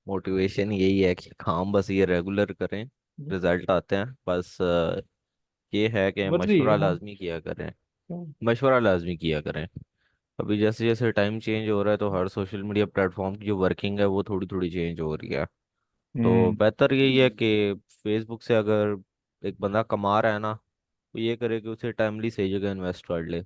Motivation यही है कि काम बस ये रेगुलर करें, रिजल्ट आते हैं बस। ये है कि समझ रही मशवरा हो ना? लाजमी किया करें। मशवरा लाजमी किया करें। अभी जैसे जैसे टाइम चेंज हो रहा है तो हर सोशल मीडिया प्लेटफॉर्म की जो वर्किंग है वो थोड़ी थोड़ी चेंज हो रही है। तो हम्म। बेहतर यही है कि फेसबुक से अगर एक बंदा कमा रहा है ना, तो ये करे कि उसे टाइमली सही जगह इन्वेस्ट कर ले।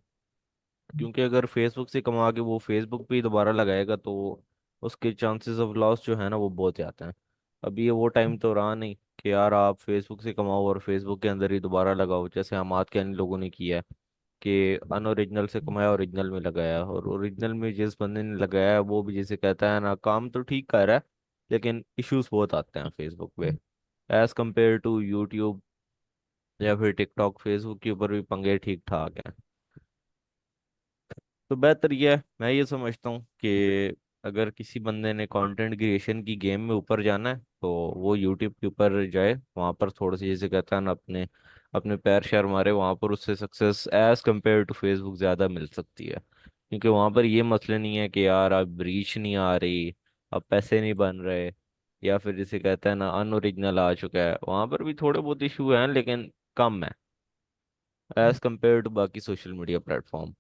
क्योंकि अगर फेसबुक से कमा के वो फेसबुक पे ही दोबारा लगाएगा तो उसके चांसेस ऑफ लॉस जो है ना वो बहुत ज़्यादा हैं। अभी ये वो टाइम तो रहा नहीं कि यार आप फेसबुक से कमाओ और फेसबुक के अंदर ही दोबारा लगाओ, जैसे हमाद के अन्य लोगों ने किया है कि अनओरिजिनल से कमाया, ओरिजिनल में लगाया, और ओरिजिनल में जिस बंदे ने लगाया है वो भी जैसे कहता है ना काम तो ठीक कर रहा है, लेकिन इश्यूज बहुत आते हैं फेसबुक पे एज कम्पेयर टू यूट्यूब या फिर टिकटॉक। फेसबुक के ऊपर भी पंगे ठीक ठाक हैं। तो बेहतर ये है, मैं ये समझता हूँ कि अगर किसी बंदे ने कंटेंट क्रिएशन की गेम में ऊपर जाना है तो वो यूट्यूब के ऊपर जाए, वहाँ पर थोड़ी सी जैसे कहता है ना अपने अपने पैर शैर मारे, वहाँ पर उससे success as compare to Facebook ज़्यादा मिल सकती है। क्योंकि वहाँ पर ये मसले नहीं है कि यार अब रीच नहीं आ रही, अब पैसे नहीं बन रहे, या फिर जिसे कहता है ना अनओरिजिनल आ चुका है। वहाँ पर भी थोड़े बहुत इशू हैं लेकिन कम है एज कम्पेयर टू बाकी सोशल मीडिया प्लेटफॉर्म।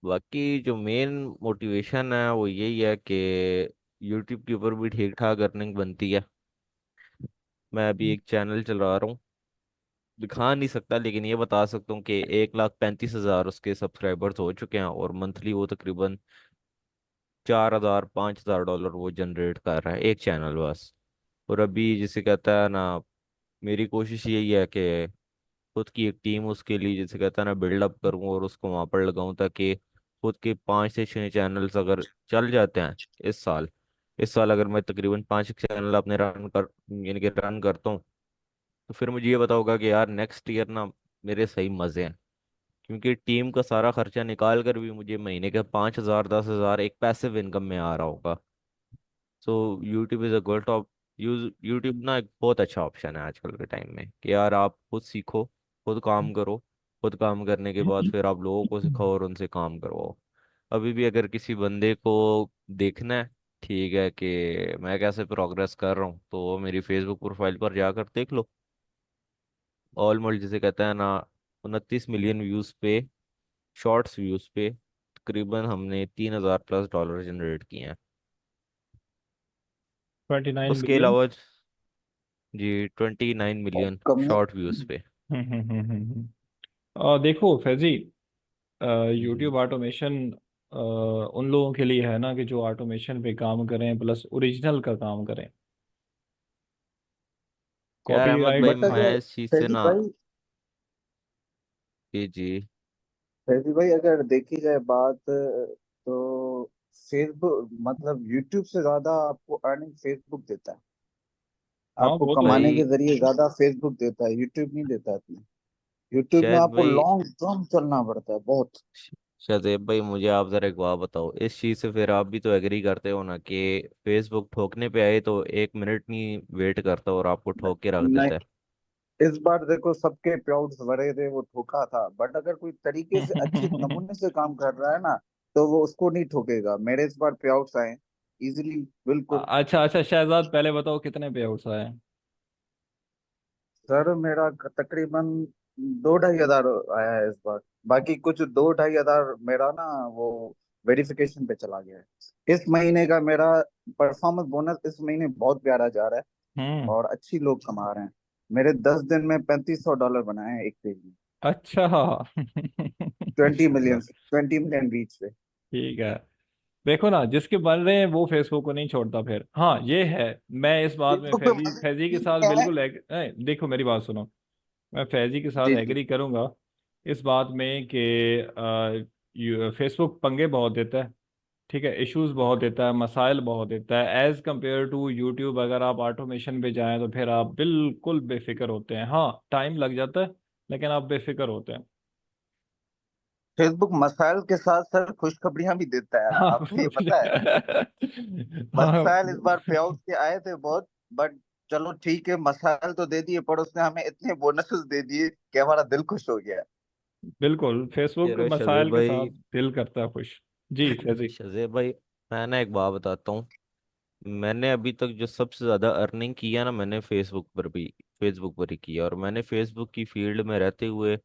बाकी जो मेन मोटिवेशन है वो यही है कि यूट्यूब के ऊपर भी ठीक ठाक अर्निंग बनती है। मैं अभी एक चैनल चला रहा हूँ, दिखा नहीं सकता लेकिन ये बता सकता हूँ कि 1,35,000 उसके सब्सक्राइबर्स हो चुके हैं, और मंथली वो तकरीबन 4,000 $5,000 वो जनरेट कर रहा है एक चैनल बस। और अभी जिसे कहता है ना मेरी कोशिश यही है कि खुद की एक टीम उसके लिए जैसे कहता है ना बिल्डअप करूँ और उसको वहां पर लगाऊं, ताकि खुद के 5 से 6 चैनल्स अगर चल जाते हैं इस साल अगर मैं तकरीबन 5 चैनल अपने रन कर यानी कि रन करता हूँ, तो फिर मुझे ये पता होगा कि यार नेक्स्ट ईयर ना मेरे सही मजे हैं। क्योंकि टीम का सारा खर्चा निकाल कर भी मुझे महीने के 5,000 10,000 एक पैसिव इनकम में आ रहा होगा। So YouTube is a good top use. YouTube ना एक बहुत अच्छा ऑप्शन है आजकल के टाइम में कि यार आप खुद सीखो, खुद काम करो, खुद काम करने के बाद फिर आप लोगों को सिखाओ और उनसे काम करवाओ। अभी भी अगर किसी बंदे को देखना है ठीक है कि मैं कैसे प्रोग्रेस कर रहा हूँ, तो वो मेरी फेसबुक प्रोफाइल पर जाकर देख लो। ऑलमोस्ट जिसे कहते हैं ना 29 मिलियन व्यूज़ पे, शॉर्ट्स व्यूज़ पे तकरीबन हमने 3,000+ डॉलर जनरेट किए हैं। 29 उसके मिलियन अलावा जी 29 मिलियन कम। शॉर्ट व्यूज पे। देखो फैजी, हम्म। यूट्यूब ऑटोमेशन उन लोगों के लिए है ना कि जो ऑटोमेशन पे काम करें प्लस ओरिजिनल का काम करें। यार अहमद कॉपीराइट। भाई बट मैं अगर इस चीज़ से फैजी ना भाई जी जी। फैजी भाई अगर देखी जाए बात तो फेसबुक मतलब यूट्यूब से ज्यादा आपको अर्निंग फेसबुक देता है। हाँ आपको वो तो है। कमाने के भाई जरिए ज्यादा फेसबुक देता है, यूट्यूब नहीं देता इतना। यूट्यूब में शायद आपको भाई लॉन्ग टर्म चलना पड़ता है बहुत। शायद भाई मुझे आप जरा एक बात बताओ, इस चीज़ से फिर आप भी तो एग्री करते हो ना कि फेसबुक ठोकने पे आए तो 1 मिनट नहीं वेट करता और आपको ठोक के रख नहीं, देता है। इस बार देखो सबके प्याउट्स भरे थे, वो ठोका था। बट अगर कोई तरीके से अच्छे नमूने से काम कर रहा है ना, तो वो उसको नहीं ठोकेगा। मेरे इस बार प्याउट्स आए इजीली, बिल्कुल। अच्छा अच्छा, शहजाद पहले बताओ कितने पे आउट्स आए? सर मेरा तकरीबन 2-2.5 हजार आया है इस बार। बाकी कुछ 2-2.5 हजार मेरा ना वो वेरिफिकेशन पे चला गया है। इस महीने का मेरा परफॉर्मेंस बोनस इस महीने बहुत प्यारा जा रहा है। हम्म। और अच्छी लोग कमा रहे हैं। मेरे 10 दिन में $3,500 बनाए हैं एक पेज में। अच्छा। 20 मिलियन, 20 मिलियन रीच पे। ठीक है। देखो ना, जिसके बन रहे हैं वो फेसबुक को नहीं छोड़ता फिर। हाँ ये है। मैं इस बात में फेसबुक पे फैजी मजे फैजी के की साथ क्या है। बिल्कुल देखो मेरी बात सुनो। मैं फैजी के साथ जी जी। एग्री करूंगा इस बात में कि फेसबुक पंगे बहुत देता है। ठीक है, इश्यूज बहुत देता है, मसाइल बहुत देता है एज कंपेयर टू यूट्यूब। अगर आप ऑटोमेशन पे जाएं तो फिर आप बिल्कुल बेफिक्र होते हैं। हाँ टाइम लग जाता है लेकिन आप बेफिक्र होते हैं। फेसबुक मसाइल के साथ सर खुशखबरियां भी देता है, हाँ। आपको ये पता है? हाँ मसाइल इस बार पे आउट के आए थे बहुत। बट चलो ठीक है, मसाइल तो दे दिए, पर उसने हमें इतने बोनसेस दे दिए कि हमारा दिल खुश हो गया। बिल्कुल, फेसबुक चलो शबीर मसाइल के भाई। साथ दिल करता है खुश। जी फैजी। शजीब भाई, मैं ना एक बात बताता हूँ। मैंने अभी तक जो सबसे ज्यादा अर्निंग किया ना, मैंने फेसबुक पर ही किया। और मैंने फेसबुक की फील्ड में रहते हुए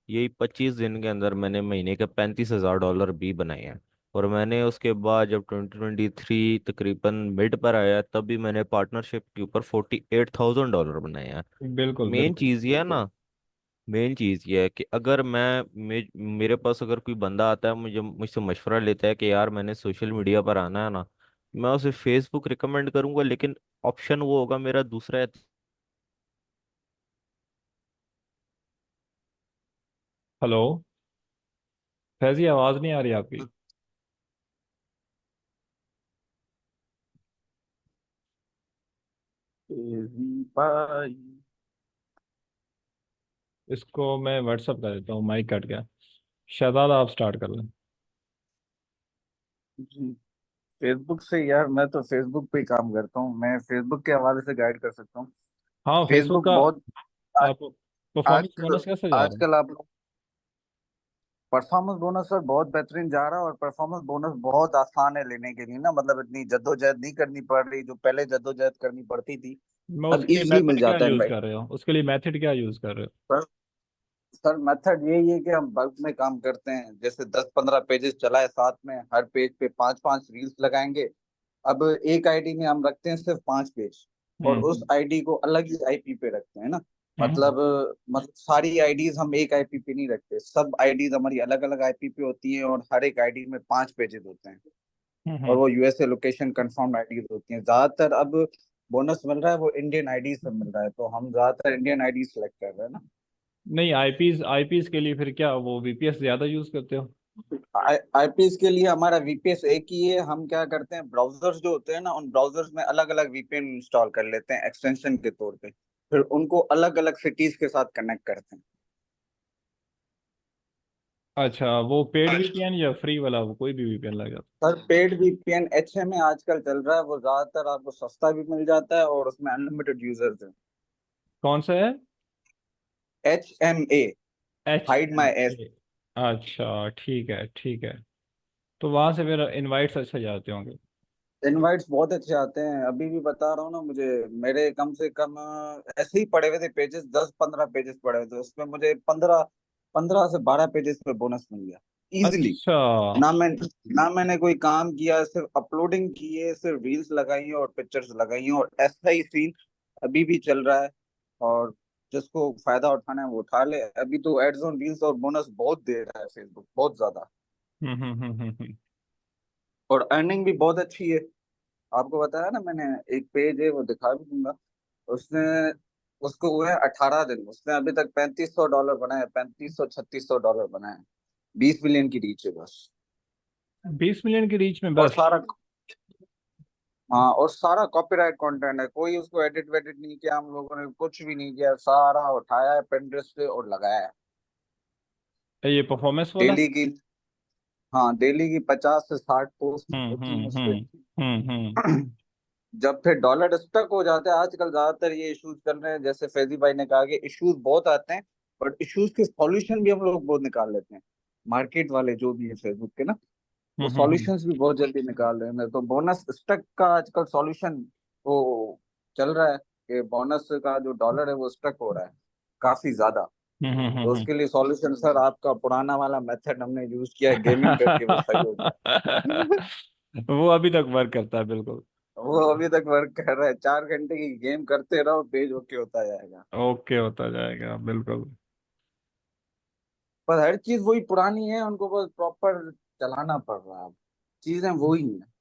यही 25 दिन के अंदर मैंने महीने के $35,000 भी बनाए हैं। और मैंने उसके बाद जब 2023 तकरीबन मिड पर आया, तब भी मैंने पार्टनरशिप के ऊपर $48,000 बनाए हैं। बिल्कुल मेन बिल्कुल चीज़ ये है ना, मेन चीज़ ये है कि अगर मेरे पास अगर कोई बंदा आता है, मुझसे मशवरा लेता है कि यार मैंने सोशल मीडिया पर आना है ना, मैं उसे फेसबुक रिकमेंड करूंगा, लेकिन ऑप्शन वो होगा मेरा दूसरा। हेलो। फैजी, आवाज़ नहीं आ रही आपकी। तेरी पाई। इसको मैं व्हाट्सअप कर देता हूँ, माइक कट गया। शहजाद, आप स्टार्ट कर लें। जी। फेसबुक से यार, मैं तो फेसबुक पे ही काम करता हूँ, मैं फेसबुक के हवाले से गाइड कर सकता हूँ। हाँ, फेसबुक फेसबुक का बहुत आज आप परफॉर्मेंस आजकल बोनस कैसे जा रहा है? आजकल आप लोग परफॉर्मेंस बोनस सर बहुत बेहतरीन जा रहा है। और परफॉर्मेंस बोनस बहुत आसान है लेने के लिए ना, मतलब इतनी जद्दोजहद नहीं करनी पड़ रही जो पहले जद्दोजहद करनी पड़ती थी। मैं अब उसके लिए इजीली मिल मेथड क्या जाता है यूज़ भाई। कर रहे हो? उसके लिए मेथड क्या यूज़ कर रहे हो? सर सर मेथड यही है कि हम बल्क में काम करते हैं, जैसे 10-15 पेजेस चलाए साथ में, हर पेज पे 5-5 रील्स लगाएंगे। अब एक आईडी में हम रखते हैं सिर्फ 5 पेज, और उस हम्म। आईडी को अलग ही आईपी पे रखते हैं ना। हम्म। मतलब सारी आईडीज हम एक आईपी पे नहीं रखते, सब आईडीज हमारी अलग अलग आईपी पे होती हैं, और हर एक आईडी में 5 पेजेस होते हैं। और हम्म। वो यूएसए लोकेशन कंफर्म आईडीज होती हैं ज्यादातर। अब बोनस मिल रहा है वो इंडियन आईडी से मिल रहा है, तो हम ज्यादातर इंडियन आईडी सेलेक्ट कर रहे हैं ना। नहीं, आईपीएस के लिए फिर क्या वो वीपीएस ज़्यादा यूज़ करते हो? आईपीएस के लिए हमारा वीपीएस एक ही है। हम क्या करते हैं, ब्राउजर्स जो होते हैं ना, उन ब्राउजर्स में अलग अलग वीपीएन इंस्टॉल कर लेते हैं एक्सटेंशन के तौर पे, फिर उनको अलग अलग सिटीज के साथ कनेक्ट करते हैं। अच्छा, वो पेड वीपीएन या फ्री वाला, वो कोई भी वीपीएन लग जाता? सर पेड वीपीएन एचएमए आजकल चल रहा है, वो ज्यादातर आपको सस्ता भी मिल जाता है और उसमें अनलिमिटेड यूजर्स हैं। कौन सा है? HMA, H hide am my S. ए अच्छा, ठीक है ठीक है। तो वहां से फिर इनवाइट्स अच्छे जाते होंगे। इनवाइट्स बहुत अच्छे आते हैं, अभी भी बता रहा हूँ ना, मुझे मेरे कम से कम ऐसे ही पड़े हुए थे पेजेस, 10-15 पेजेस पड़े हुए थे, उसमें मुझे 15 से 12 पेजेस पे बोनस मिल गया इजिली। अच्छा। ना मैं ना मैंने कोई काम किया, सिर्फ अपलोडिंग की है, सिर्फ रील्स लगाई हैं और पिक्चर्स लगाई हैं, और ऐसा ही सीन अभी भी चल रहा है। और जिसको फायदा उठाना है वो उठा ले। अभी तो एड्स ऑन रील्स और बोनस बहुत दे रहा है फेसबुक, बहुत ज्यादा। और अर्निंग भी बहुत अच्छी है। आपको बताया ना मैंने, एक पेज है वो दिखा भी दूंगा। उसने उसको हुए 18 दिन, उसने अभी तक $3500 बनाए, 3500-3600 बनाए। 20 मिलियन की रीच है बस। 20 मिलियन की रीच में और बस? सारा हाँ, और सारा कॉपीराइट कंटेंट है, कोई उसको एडिट वेडिट नहीं किया, हम लोगों ने कुछ भी नहीं किया, सारा उठाया है पिंटरेस्ट से और लगाया है। ये परफॉर्मेंस वाला? डेली की हाँ, डेली की 50 से 60 पोस्ट होती हैं उस पे। हम्म। जब फिर डॉलर स्टक हो जाता है, आजकल ज्यादातर ये इश्यूज चल रहे हैं, जैसे फैजी भाई ने कहा कि इश्यूज बहुत आते हैं, बट इश्यूज के सॉल्यूशन भी हम लोग बहुत निकाल लेते हैं। मार्केट वाले जो भी है फेसबुक के ना, वो हम्म। सॉल्यूशंस भी बहुत जल्दी निकाल रहे हैं। तो बोनस स्टक का आजकल सॉल्यूशन वो चल रहा है कि बोनस का जो डॉलर है वो स्टक हो रहा है काफी ज्यादा। तो हम्म। उसके लिए सॉल्यूशन सर आपका पुराना वाला मेथड हमने यूज किया है, गेमिंग करके वो सही हो गया। वो अभी तक वर्क करता है बिल्कुल? वो अभी तक वर्क कर रहा है, 4 घंटे की गेम करते रहो, पेज ओके होता जाएगा। ओके, होता जाएगा बिल्कुल। पर हर चीज वही पुरानी है, उनको बस प्रॉपर चलाना पड़ रहा है। चीजें वही हैं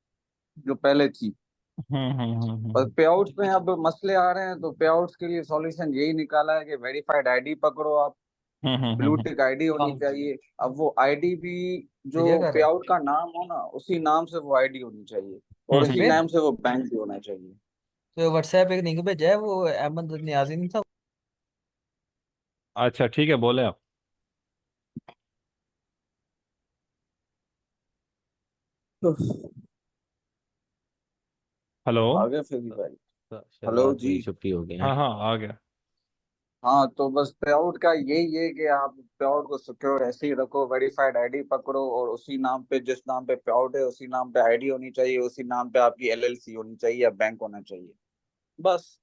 जो पहले थी। पर पे आउट्स में अब मसले आ रहे हैं, तो पे आउट्स के लिए सॉल्यूशन यही निकाला है कि वेरीफाइड आईडी पकड़ो आप। ब्लू हम्म। टिक आईडी होनी चाहिए। अब वो आईडी भी जो ये कर पे रहा है। आउट का नाम हो ना, उसी नाम से वो आईडी होनी चाहिए, और उसी फिर नाम से वो बैंक भी होना चाहिए। तो व्हाट्सएप एक लिंक भेजा है, वो अहमद नियाजी नहीं था? अच्छा, ठीक है, बोले आप। तो हेलो। आ गए फिर भी भाई। हेलो शहजाद जी। भाई छुट्टी हो गई हैं। हाँ हाँ, आ गया। हाँ, तो बस पे आउट का यही है कि आप पे आउट को सिक्योर ऐसे ही रखो, वेरीफाइड आईडी पकड़ो, और उसी नाम पे, जिस नाम पे पे आउट है उसी नाम पे आईडी होनी चाहिए, उसी नाम पे आपकी एलएलसी होनी चाहिए या बैंक होना चाहिए, बस।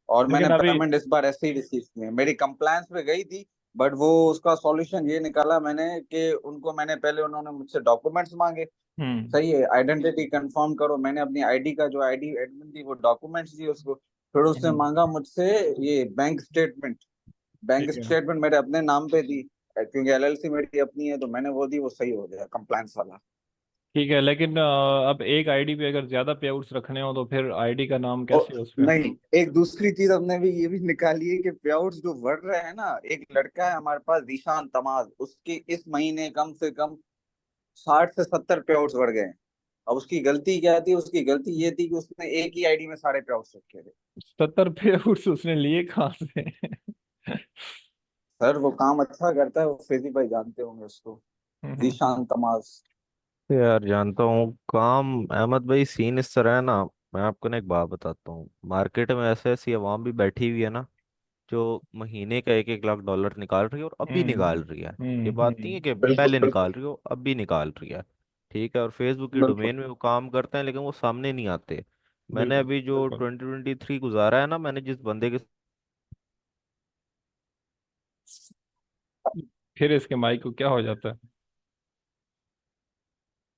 और मैंने लेकिन अभी पेमेंट इस बार ऐसे ही रिसीव की है, मेरी कंप्लायंस पे गई थी, बट वो उसका सॉल्यूशन ये निकाला मैंने कि उनको मैंने पहले, उन्होंने मुझसे डॉक्यूमेंट्स मांगे। हम्म सही है, आइडेंटिटी कंफर्म करो, मैंने अपनी आईडी का जो आईडी एडमिन थी वो डॉक्यूमेंट्स दिए उसको। फिर उसने हम्म, मांगा मुझसे ये बैंक स्टेटमेंट। बैंक ठीक है स्टेटमेंट मेरे अपने नाम पे दी, क्योंकि एलएलसी मेरी अपनी है, तो मैंने वो दी, वो सही हो गया कंप्लायंस वाला। ठीक है। लेकिन अब एक आईडी पे अगर ज्यादा पे आउट्स रखने हो तो फिर आईडी का नाम और कैसे है उस पे? नहीं, एक दूसरी चीज हमने भी ये भी निकाली है कि पेआउट्स जो बढ़ रहे हैं ना, एक लड़का है हमारे पास जीशान तमाज, उसके इस महीने कम से कम 60 से 70 पेआउट्स बढ़ गए हैं। अब उसकी गलती क्या थी? उसकी गलती ये थी कि उसने एक ही आईडी में सारे पेआउट्स रखे थे। 70 पे आउट्स उसने लिए कहाँ से? सर वो काम अच्छा करता है, वो फेजी भाई जानते होंगे उसको, हम्म जीशान तमाज। तो यार जानता हूँ काम। अहमद भाई सीन इस तरह है ना, मैं आपको ना एक बात बताता हूँ। मार्केट में ऐसे ऐसी आवाम भी बैठी हुई है ना, जो महीने का 1-1 लाख डॉलर निकाल रही है और अब भी निकाल रही है। ये बात नहीं है कि बिल्कुल पहले बिल्कुल निकाल रही हो, अब भी निकाल रही है। ठीक है, और फेसबुक की बिल्कुल डोमेन में वो काम करते हैं लेकिन वो सामने नहीं आते। मैंने बिल्कुल अभी जो बिल्कुल। 2023 गुजारा है ना, मैंने जिस बंदे के फिर इसके माइक को क्या हो जाता है?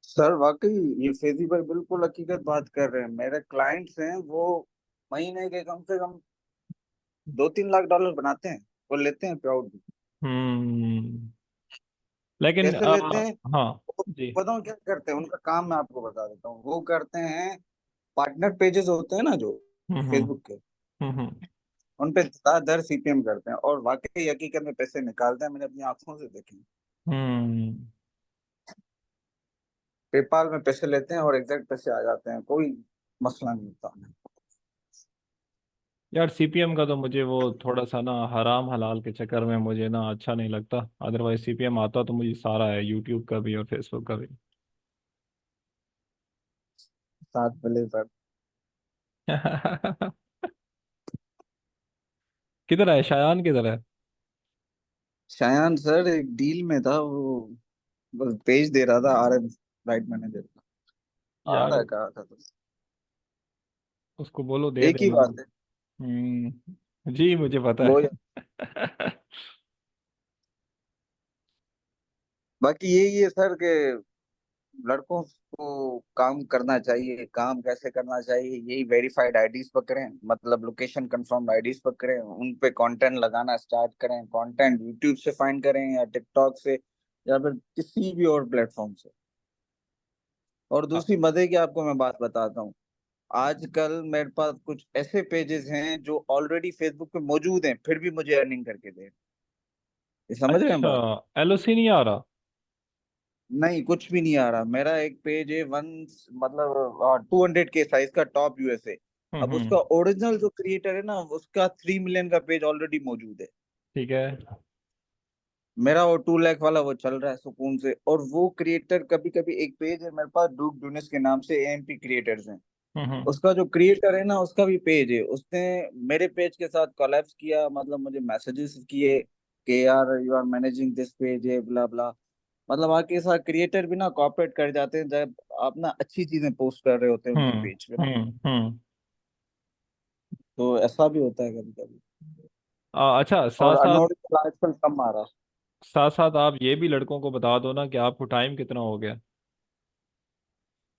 सर, वाकई ये फेजी भाई बिल्कुल हकीकत बात कर रहे हैं। मेरे क्लाइंट्स हैं वो महीने के कम से कम 2-3 लाख डॉलर बनाते हैं, वो लेते हैं पे आउट भी। हम्म लेकिन कैसे लेते हैं? हाँ वो जी। बताऊं क्या करते हैं, उनका काम मैं आपको बता देता हूँ। वो करते हैं, पार्टनर पेजेस होते हैं ना जो हम्म फेसबुक के, हम्म। उन पे दर सीपीएम करते हैं, और वाकई हकीकत में पैसे निकालते हैं, मैंने अपनी आंखों से देखे। हम्म पेपाल में पैसे लेते हैं और एग्जैक्ट पैसे आ जाते हैं, कोई मसला नहीं होता। यार सीपीएम का तो मुझे वो थोड़ा सा ना हराम हलाल के चक्कर में मुझे ना अच्छा नहीं लगता। अदरवाइज सीपीएम आता तो मुझे सारा है, यूट्यूब का भी और फेसबुक का भी। साथ मिले सर। किधर है शायान, किधर है? शायान सर एक डील में था, वो बस पेज दे रहा था, आरएम राइट मैनेजर का। आ यार रहा है, कहा था तो। उसको बोलो दे एक ही देना। बात है जी मुझे पता वो। है। बाकी यही है सर के लड़कों को काम करना चाहिए। काम कैसे करना चाहिए? यही वेरीफाइड आईडीज पकड़ें, मतलब लोकेशन कंफर्म आईडीज पकड़ें, उन पे कंटेंट लगाना स्टार्ट करें। कंटेंट यूट्यूब से फाइंड करें या टिकटॉक से या फिर किसी भी और प्लेटफॉर्म से। और दूसरी मजे की आपको मैं बात बताता हूँ। आजकल मेरे पास कुछ ऐसे पेजेस हैं जो ऑलरेडी फेसबुक पे मौजूद हैं, फिर भी मुझे अर्निंग करके दे रहे हैं। ये समझ रहे हैं अच्छा, बात? एलओसी नहीं आ रहा? नहीं, कुछ भी नहीं आ रहा। मेरा एक पेज है वन, मतलब 200 के साइज का, टॉप यूएसए। अब उसका हम्म। ओरिजिनल जो क्रिएटर है ना, उसका 3 मिलियन का पेज ऑलरेडी मौजूद है। ठीक है। मेरा वो 2 लाख वाला वो चल रहा है सुकून से। और वो क्रिएटर, कभी कभी एक पेज है मेरे पास, डूक डूनिस के नाम से, एएमपी क्रिएटर्स हैं। हम्म। उसका जो क्रिएटर है ना, उसका भी पेज है, उसने मेरे पेज के साथ कोलैप्स किया, मतलब मुझे मैसेजेस किए कि यार you are managing this page है, ब्ला ब्ला। मतलब आपके साथ क्रिएटर भी ना कॉपरेट कर जाते हैं जब आप ना अच्छी चीजें पोस्ट कर रहे होते हैं उनके पेज पे ना। हम्म। तो ऐसा भी होता है कभी कभी। अच्छा, और साथ साथ अननोटिस आजकल कम आ रहा साथ साथ आप ये भी लड़कों को बता दो ना कि आपको टाइम कितना हो गया। है।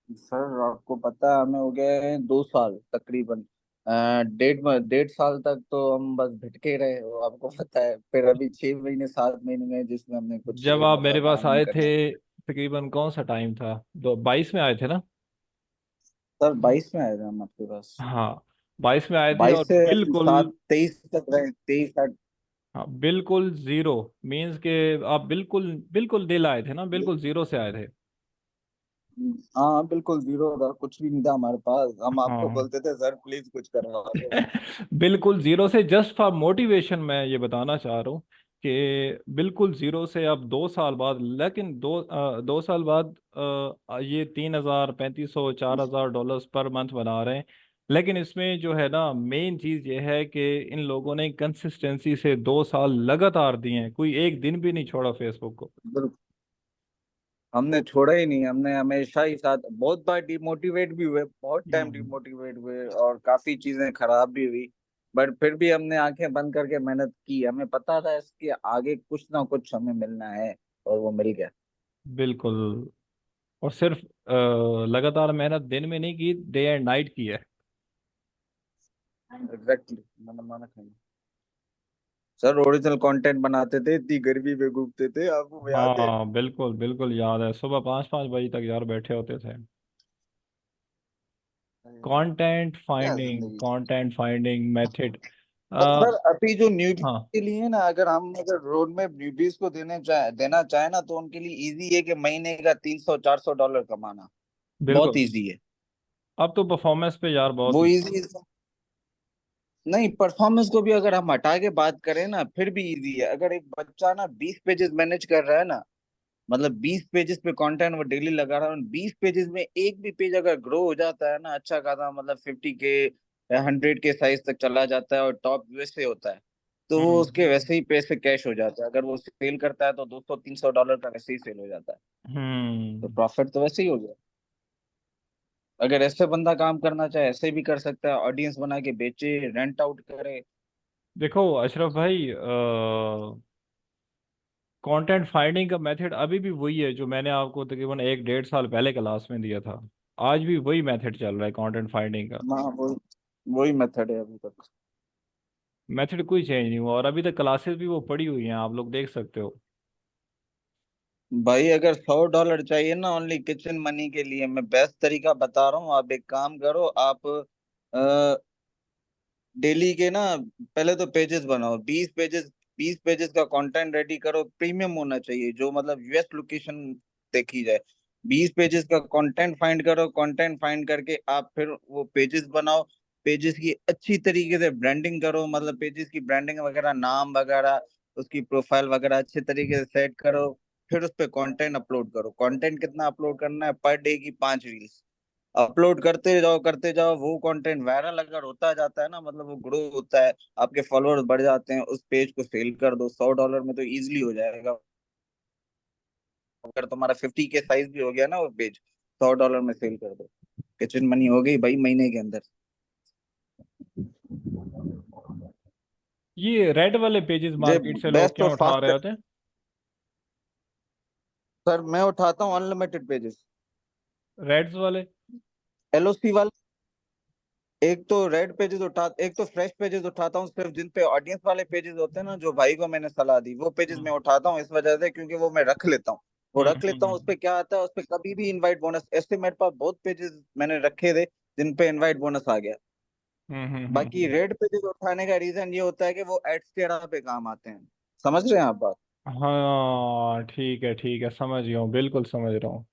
सर आपको पता है, हमें हो गए हैं 2 साल तकरीबन। 1.5 साल तक तो हम बस भटके रहे, वो आपको पता है। फिर अभी 6 महीने 7 महीने में जिसमें हमने कुछ जब आप मेरे मतलब पास अर्निंग आए थे करी। तकरीबन कौन सा टाइम था? 22 में आए थे ना? सर 22 में आए थे हम आपके पास। हाँ, 22 में आए थे, और 22 से अभी बिल्कुल। 7-23 तक रहे, 23 8। हाँ, बिल्कुल जीरो। मीन्स के आप बिल्कुल बिल्कुल दिल आए थे ना, बिल्कुल जीरो से आए थे। हाँ बिल्कुल जीरो था, कुछ भी नहीं था हमारे पास। हम आपको हाँ। बोलते थे सर प्लीज कुछ करवा दो। बिल्कुल जीरो से, जस्ट फॉर मोटिवेशन मैं ये बताना चाह रहा हूँ कि बिल्कुल जीरो से अब 2 साल बाद, लेकिन 2 साल बाद ये 3,000 3,500 4,000 डॉलर्स पर मंथ बना रहे हैं। लेकिन इसमें जो है ना, मेन चीज ये है कि इन लोगों ने कंसिस्टेंसी से 2 साल लगातार दिए हैं, कोई एक दिन भी नहीं छोड़ा फेसबुक को। बिल्कुल। हमने छोड़ा ही नहीं, हमने हमेशा ही साथ, बहुत बार डिमोटिवेट भी हुए, बहुत टाइम हम्म। डिमोटिवेट हुए और काफी चीजें खराब भी हुई। बट फिर भी हमने आंखें बंद करके मेहनत की, हमें पता था इसके आगे कुछ ना कुछ हमें मिलना है, और वो मिल गया। बिल्कुल। और सिर्फ लगातार मेहनत दिन में नहीं की, डे एंड नाइट की है। एग्जैक्टली, मैंने माना खाई। सर ओरिजिनल कंटेंट बनाते थे, इतनी गर्मी में घूमते थे, आपको याद है? हाँ बिल्कुल बिल्कुल याद है, सुबह 5-5 बजे तक यार बैठे होते थे। अरे यार, क्या जिंदगी थी। Content finding method. और आ, सर अभी जो न्यूबीज हाँ के लिए ना, अगर रोड में न्यूबीज को देना चाहे ना, तो उनके लिए इजी है कि महीने का 300-400 डॉलर कमाना। बहुत बिल्कुल। इजी है। अब तो परफॉर्मेंस पे यार बहुत वो ही। इजी नहीं, परफॉर्मेंस को भी अगर हम हटा के बात करें ना, फिर भी इजी है। अगर एक बच्चा ना 20 पेजेस मैनेज कर रहा है ना, मतलब 20 पेजेस पे कंटेंट वो डेली लगा रहा है, उन 20 पेजेस में एक भी पेज अगर ग्रो हो जाता है ना, अच्छा खासा, मतलब 50K या 100K साइज तक चला जाता है और टॉप यूएसए होता है, तो वो हम्म उसके वैसे ही पैसे कैश हो जाता है। अगर वो सेल करता है तो 200-300 डॉलर का वैसे ही सेल हो जाता है। तो हम्म। प्रॉफिट तो वैसे ही हो गया। अगर ऐसे बंदा काम करना चाहे, ऐसे भी कर सकता है, ऑडियंस बना के बेचे, रेंट आउट करे। देखो अशरफ भाई, कंटेंट फाइंडिंग का मेथड अभी भी वही है जो मैंने आपको तकरीबन 1-1.5 साल पहले क्लास में दिया था। आज भी वही मेथड चल रहा है कंटेंट फाइंडिंग का। हाँ, वही मेथड है अभी तक। मेथड कोई चेंज नहीं हुआ, और अभी तक क्लासेस भी वो पड़ी हुई हैं, आप लोग देख सकते हो। भाई अगर $100 चाहिए ना ओनली किचन मनी के लिए, मैं बेस्ट तरीका बता रहा हूँ। आप एक काम करो, आप डेली के ना, पहले तो पेजेस बनाओ, 20 पेजेस। 20 पेजेस का कंटेंट रेडी करो, प्रीमियम होना चाहिए, जो मतलब यूएस लोकेशन देखी जाए। 20 पेजेस का कंटेंट फाइंड करो, कंटेंट फाइंड करके आप फिर वो पेजेस बनाओ। पेजेस की अच्छी तरीके से ब्रांडिंग करो, मतलब पेजेस की ब्रांडिंग वगैरह, नाम वगैरह, उसकी प्रोफाइल वगैरह अच्छे तरीके से सेट करो। फिर उस पर कंटेंट अपलोड करो। कंटेंट कितना अपलोड करना है? पर डे की 5 रील्स अपलोड करते जाओ। वो कंटेंट वायरल अगर होता जाता है ना, मतलब वो ग्रो होता है, आपके फॉलोअर्स बढ़ जाते हैं, उस पेज को सेल कर दो। $100 में तो इजीली हो जाएगा। अगर तुम्हारा 50K साइज भी हो गया ना वो पेज, $100 में सेल कर दो। किचन मनी हो गई भाई महीने के अंदर। ये रेड वाले पेजेस ये मार्केट से लोग बेस्ट क्यों और उठा रहे फास्ट। होते हैं? सर मैं उठाता हूँ अनलिमिटेड पेजेस, रेड्स वाले? एलओसी वाले। एक तो रेड पेजेस उठा, एक तो फ्रेश पेजेस उठाता हूँ सिर्फ, जिन पे ऑडियंस वाले पेजेस होते हैं ना, जो भाई को मैंने सलाह दी, वो पेजेस हम्म मैं उठाता हूँ इस वजह से, क्योंकि वो मैं रख लेता हूँ। वो हम्म रख लेता हूँ, उस हम्म पे क्या आता है, उस पे कभी भी इनवाइट बोनस, ऐसे मेरे पास बहुत पेजेस मैंने रखे थे जिन पे इनवाइट बोनस आ गया। बाकी हम्म। रेड पेजेस उठाने का रीजन ये होता है कि वो एड्स वगैरह पे काम आते हैं। समझ रहे हैं आप बात? हाँ ठीक है, समझ गया हूँ, बिल्कुल समझ रहा हूँ।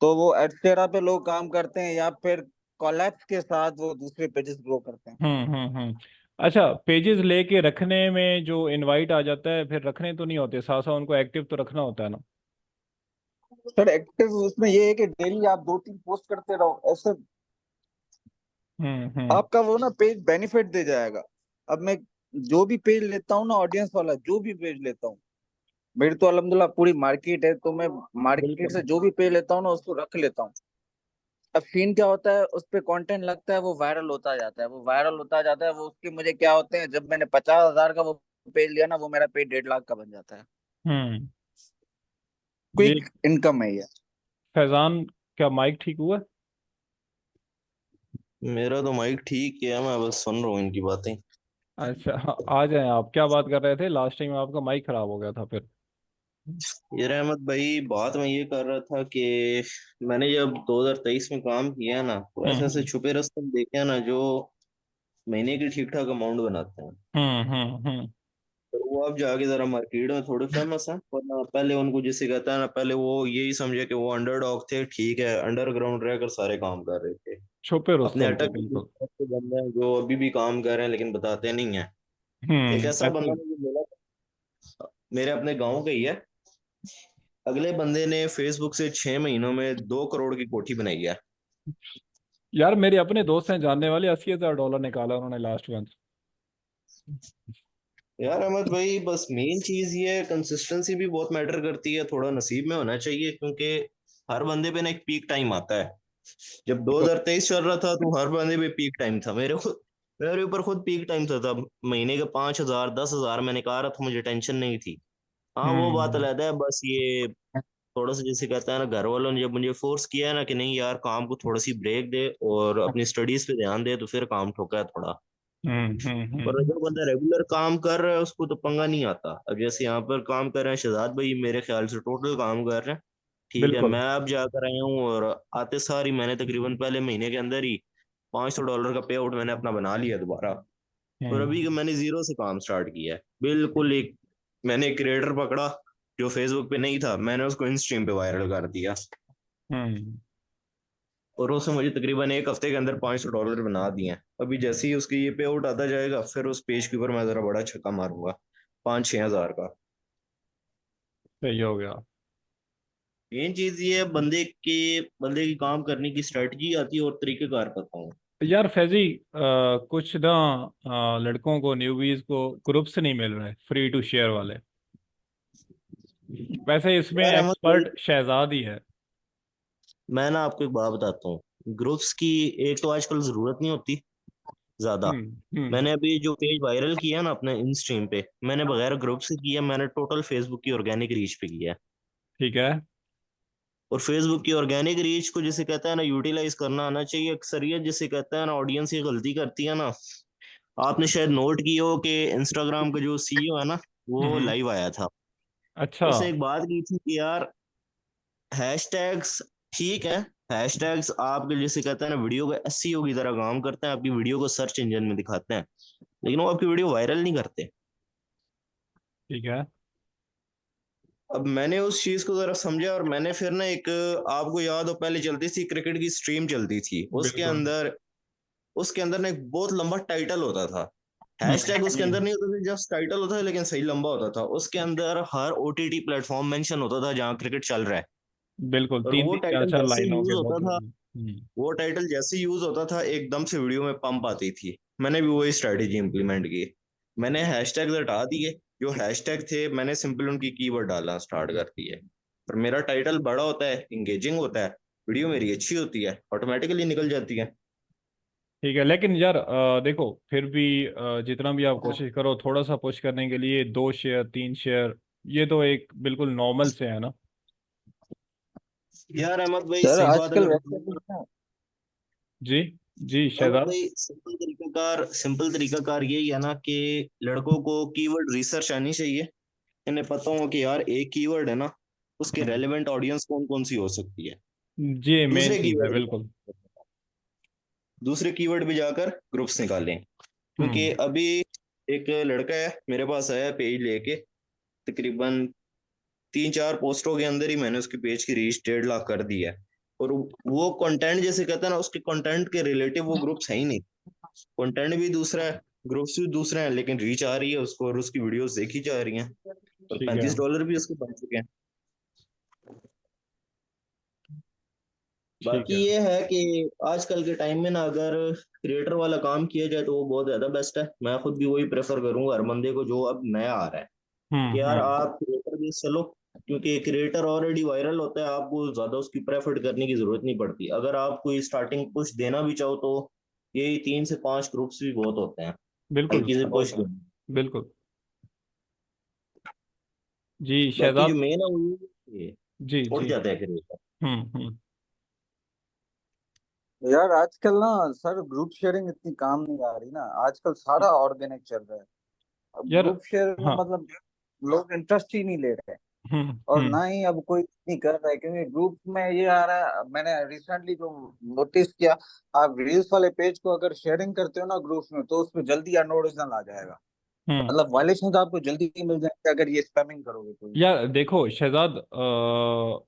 तो वो एड्स वगैरह पे लोग काम करते हैं, या फिर कोलैप्स के साथ वो दूसरे पेजेस ग्रो करते हैं। अच्छा, पेजेस लेके रखने में जो इनवाइट आ जाता है, फिर रखने तो नहीं होते, साथ साथ उनको एक्टिव तो रखना होता है ना? सर एक्टिव उसमें ये है कि डेली आप 2-3 पोस्ट करते रहो ऐसे, हम्म। आपका वो ना पेज बेनिफिट दे जाएगा। अब मैं जो भी पेज लेता हूँ ना, ऑडियंस वाला जो भी पेज लेता हूँ, मेरी तो अल्हम्दुलिल्लाह पूरी मार्केट है, तो मैं मार्केट बिल्कुल। से जो भी पेज लेता हूँ ना, उसको रख लेता हूँ। अब सीन क्या होता है, उस पे कंटेंट लगता है, वो वायरल होता जाता है, वो वायरल होता जाता है, वो उसके मुझे क्या होते हैं, जब मैंने 50,000 का वो पेज लिया ना, वो मेरा पेज 1.5 लाख का बन जाता है। हम्म। ये क्विक इनकम है ये। फैजान, क्या माइक ठीक हुआ? मेरा तो माइक ठीक है, मैं बस सुन रहा हूँ इनकी बातें। अच्छा हाँ, आ जाए, आप क्या बात कर रहे थे? लास्ट टाइम आपका माइक खराब हो गया था फिर। ये रहमत भाई, बात मैं ये कर रहा था कि मैंने जब 2023 में काम किया ना, तो ऐसे ऐसे हम्म छुपे रास्ते देखे ना, जो महीने की ठीक ठाक अमाउंट बनाते हैं। हम्म। तो वो अब जाके जरा मार्केट में थोड़े फेमस हैं, वरना पहले उनको जिसे कहता है ना, पहले वो यही समझे कि वो अंडरडॉग थे, ठीक है, अंडरग्राउंड रहकर सारे काम कर रहे थे। छुपे अपने रुस्तम थे अटक बिल्कुल। ऐसे बंदे हैं जो अभी भी काम कर रहे हैं लेकिन बताते नहीं है। एक ऐसा ऐसे। बंदा मुझे मिला, मेरे अपने गांव का ही है। अगले बंदे ने फेसबुक से 6 महीनों में 2 करोड़ की कोठी बनाई है। यार मेरे अपने दोस्त हैं जानने वाले, $80,000 निकाला उन्होंने लास्ट मंथ। यार अहमद भाई, बस मेन चीज ये है, कंसिस्टेंसी भी बहुत मैटर करती है, थोड़ा नसीब में होना चाहिए, क्योंकि हर बंदे पे ना एक पीक टाइम आता है। जब 2023 चल रहा था तो हर बंदे पे पीक टाइम था। मेरे ऊपर खुद पीक टाइम था तब। महीने के 5,000 10,000 मैं निकाल रहा था, मुझे टेंशन नहीं थी। हाँ, वो बात हम्म। अलग है। बस ये थोड़ा सा जैसे कहता है ना, घर वालों ने जब मुझे फोर्स किया है ना कि नहीं यार, काम को थोड़ी सी ब्रेक दे और अपनी स्टडीज पे ध्यान दे, तो फिर काम ठोका है थोड़ा। पर जो बंदा रेगुलर काम कर रहा है उसको तो पंगा नहीं आता। अब जैसे यहाँ पर काम कर रहे हैं शहजाद भाई, मेरे ख्याल से टोटल काम कर रहे हैं। ठीक है, बिल्कुल। मैं अब जाकर आया हूँ और आते सार ही मैंने तकरीबन पहले महीने के अंदर ही $500 का पे आउट मैंने अपना बना लिया दोबारा। और अभी हम्म। के मैंने जीरो से काम स्टार्ट किया है बिल्कुल। एक मैंने एक क्रिएटर पकड़ा जो फेसबुक पे नहीं था, मैंने उसको इंस्ट्रीम पे वायरल कर दिया। हम्म। और उसने मुझे तकरीबन एक हफ्ते के अंदर $500 बना दिए हैं। अभी जैसे ही उसकी ये पे आउट आता जाएगा, फिर उस पेज के ऊपर मैं जरा बड़ा छक्का मारूंगा, 5-6 हज़ार का। सही हो गया। मेन चीज ये है, बंदे की काम करने की स्ट्रेटजी आती है और तरीकेकार पता हूँ। यार फैजी, कुछ ना लड़कों को, न्यूबीज को ग्रुप्स नहीं मिल रहे फ्री टू शेयर वाले। वैसे इसमें यार अहमद भाई, एक्सपर्ट शहजाद ही है। मैं ना आपको एक बात बताता हूँ। ग्रुप्स की एक तो आजकल जरूरत नहीं होती ज्यादा। हम्म। मैंने अभी जो पेज वायरल किया ना अपने इन स्ट्रीम पे, मैंने बगैर ग्रुप से किया, मैंने टोटल फेसबुक की ऑर्गेनिक रीच पे किया है। ठीक है। और फेसबुक की ऑर्गेनिक रीच को जिसे कहता है ना यूटिलाइज करना आना चाहिए। अक्सरियत जिसे कहता है ना, ऑडियंस ये गलती करती है ना। आपने शायद नोट की हो कि इंस्टाग्राम का जो सीईओ है ना, वो हम्म। लाइव आया था। अच्छा। उसने एक बात की थी कि यार, हैशटैग्स ठीक है, हैशटैग्स आपके जैसे कहते हैं ना वीडियो को एसईओ की तरह काम करते हैं, आपकी वीडियो को सर्च इंजन में दिखाते हैं, लेकिन वो आपकी वीडियो वायरल नहीं करते। ठीक है। अब मैंने उस चीज को जरा समझा और मैंने फिर ना एक, आपको याद हो पहले चलती थी क्रिकेट की स्ट्रीम चलती थी, बिल्कुल। उसके अंदर ना एक बहुत लंबा टाइटल होता था। हैशटैग उसके अंदर हम्म। नहीं होता था, जस्ट टाइटल होता था, लेकिन सही लंबा होता था। उसके अंदर हर ओटीटी प्लेटफॉर्म मेंशन होता था जहाँ क्रिकेट चल रहा है। बिल्कुल, और तीन वो तीन चार टाइटल चार जैसे लाइनों यूज के होता बहुत था, लंबे। वो टाइटल जैसे यूज होता था एकदम से वीडियो में पंप आती थी। मैंने भी वही स्ट्रेटेजी इंप्लीमेंट की। मैंने हैशटैग हटा दिए। जो हैशटैग थे मैंने सिंपल उनकी कीवर्ड डालना स्टार्ट कर दिए। पर मेरा टाइटल बड़ा होता है, इंगेजिंग होता है, वीडियो मेरी अच्छी होती है, ऑटोमेटिकली निकल जाती है। ठीक है, लेकिन यार देखो, फिर भी जितना भी आप कोशिश करो थोड़ा सा पुश करने के लिए, 2 शेयर 3 शेयर, ये तो एक बिल्कुल नॉर्मल से है ना। यार अहमद भाई, सर सही बात आजकल अगर वैसे भी बताऊं ना, जी। जी ना, अहमद शहजाद। भाई, सिंपल तरीकाकार यही है ना कि लड़कों को कीवर्ड रिसर्च आनी चाहिए। इन्हें पता हो कि यार एक कीवर्ड है ना, उसके हम्म। रेलेवेंट ऑडियंस कौन कौन सी हो सकती है। जी मेन दूसरे चीज़ है कीवर्ड बिल्कुल। दूसरे कीवर्ड भी जाकर ग्रुप्स निकालें। क्योंकि हम्म। अभी एक लड़का है मेरे पास आया पेज लेके, तकरीबन 3-4 पोस्टों के अंदर ही मैंने उसके पेज की रीच 1.5 लाख कर दी है। और वो कंटेंट जैसे कहता है ना, उसके कंटेंट के रिलेटिव वो ग्रुप्स है ही नहीं। कंटेंट भी दूसरा है, ग्रुप्स भी दूसरे हैं, लेकिन रीच आ रही है उसको और उसकी वीडियोस देखी जा रही हैं। और ठीक है। $35 भी उसके बन चुके हैं। ठीक बाकी है। ये है कि आजकल के टाइम में ना, अगर क्रिएटर वाला काम किया जाए तो वो बहुत ज्यादा बेस्ट है। मैं खुद भी वही प्रेफर करूंगा हर बंदे को जो अब नया आ रहा है, कि यार हम्म। आप क्रिएटर भी चलो। क्योंकि क्रिएटर ऑलरेडी वायरल होता है, आपको ज्यादा उसकी प्रेफर करने की जरूरत नहीं पड़ती। अगर आप कोई स्टार्टिंग पुश देना भी चाहो तो यही 3 से 5 ग्रुप्स भी बहुत होते हैं बिल्कुल हल्की से पुश बहुत है। देना। बिल्कुल। जी बाकी जो शहजाद। मेन है वो ये जी उठ जी। जाते हैं क्रिएटर। हम्म। यार आजकल ना सर ग्रुप शेयरिंग इतनी काम नहीं आ रही ना, आजकल सारा ऑर्गेनिक चल रहा है। अब यार। ग्रुप शेयर में हाँ। मतलब लोग इंटरेस्ट ही नहीं ले रहे हैं। और हम्म। ना ही अब कोई नहीं कर रहा है, क्योंकि ग्रुप में ये आ रहा है, मैंने रिसेंटली जो नोटिस किया, आप रील्स वाले पेज को अगर शेयरिंग करते हो ना ग्रुप्स में, तो उसमें जल्दी अनओरिजिनल आ जाएगा। हम्म। मतलब वायलेशन तो आपको जल्दी ही मिल जाएगा अगर ये स्पैमिंग करोगे कोई। यार देखो शहजाद,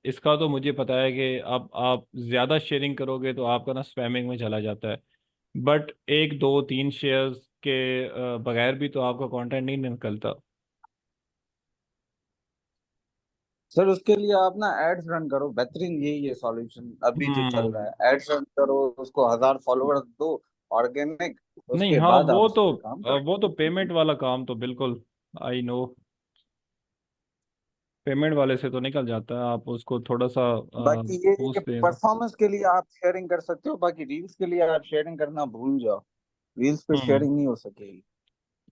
इसका तो मुझे पता है कि अब आप ज़्यादा शेयरिंग करोगे तो आपका ना स्पैमिंग में चला जाता है। बट 1 2 3 शेयर्स के बगैर भी तो आपका कंटेंट नहीं निकलता। सर उसके लिए आप ना एड्स रन करो, बेहतरीन यही है सॉल्यूशन अभी जो चल रहा हम्म। है। एड्स रन करो, उसको 1000 फॉलोअर्स दो ऑर्गेनिक, नहीं, उसके हाँ, बाद आप उस पर काम करो। वो तो पेमेंट वाला काम तो बिल्कुल, आई नो, पेमेंट वाले से तो निकल जाता है, आप उसको थोड़ा सा बाकी ये है कि बूस्ट दें तो। परफॉर्मेंस के लिए आप शेयरिंग कर सकते हो, बाकी रील्स के लिए आप शेयरिंग करना भूल जाओ। रील्स पे हम्म शेयरिंग नहीं हो सकेगी।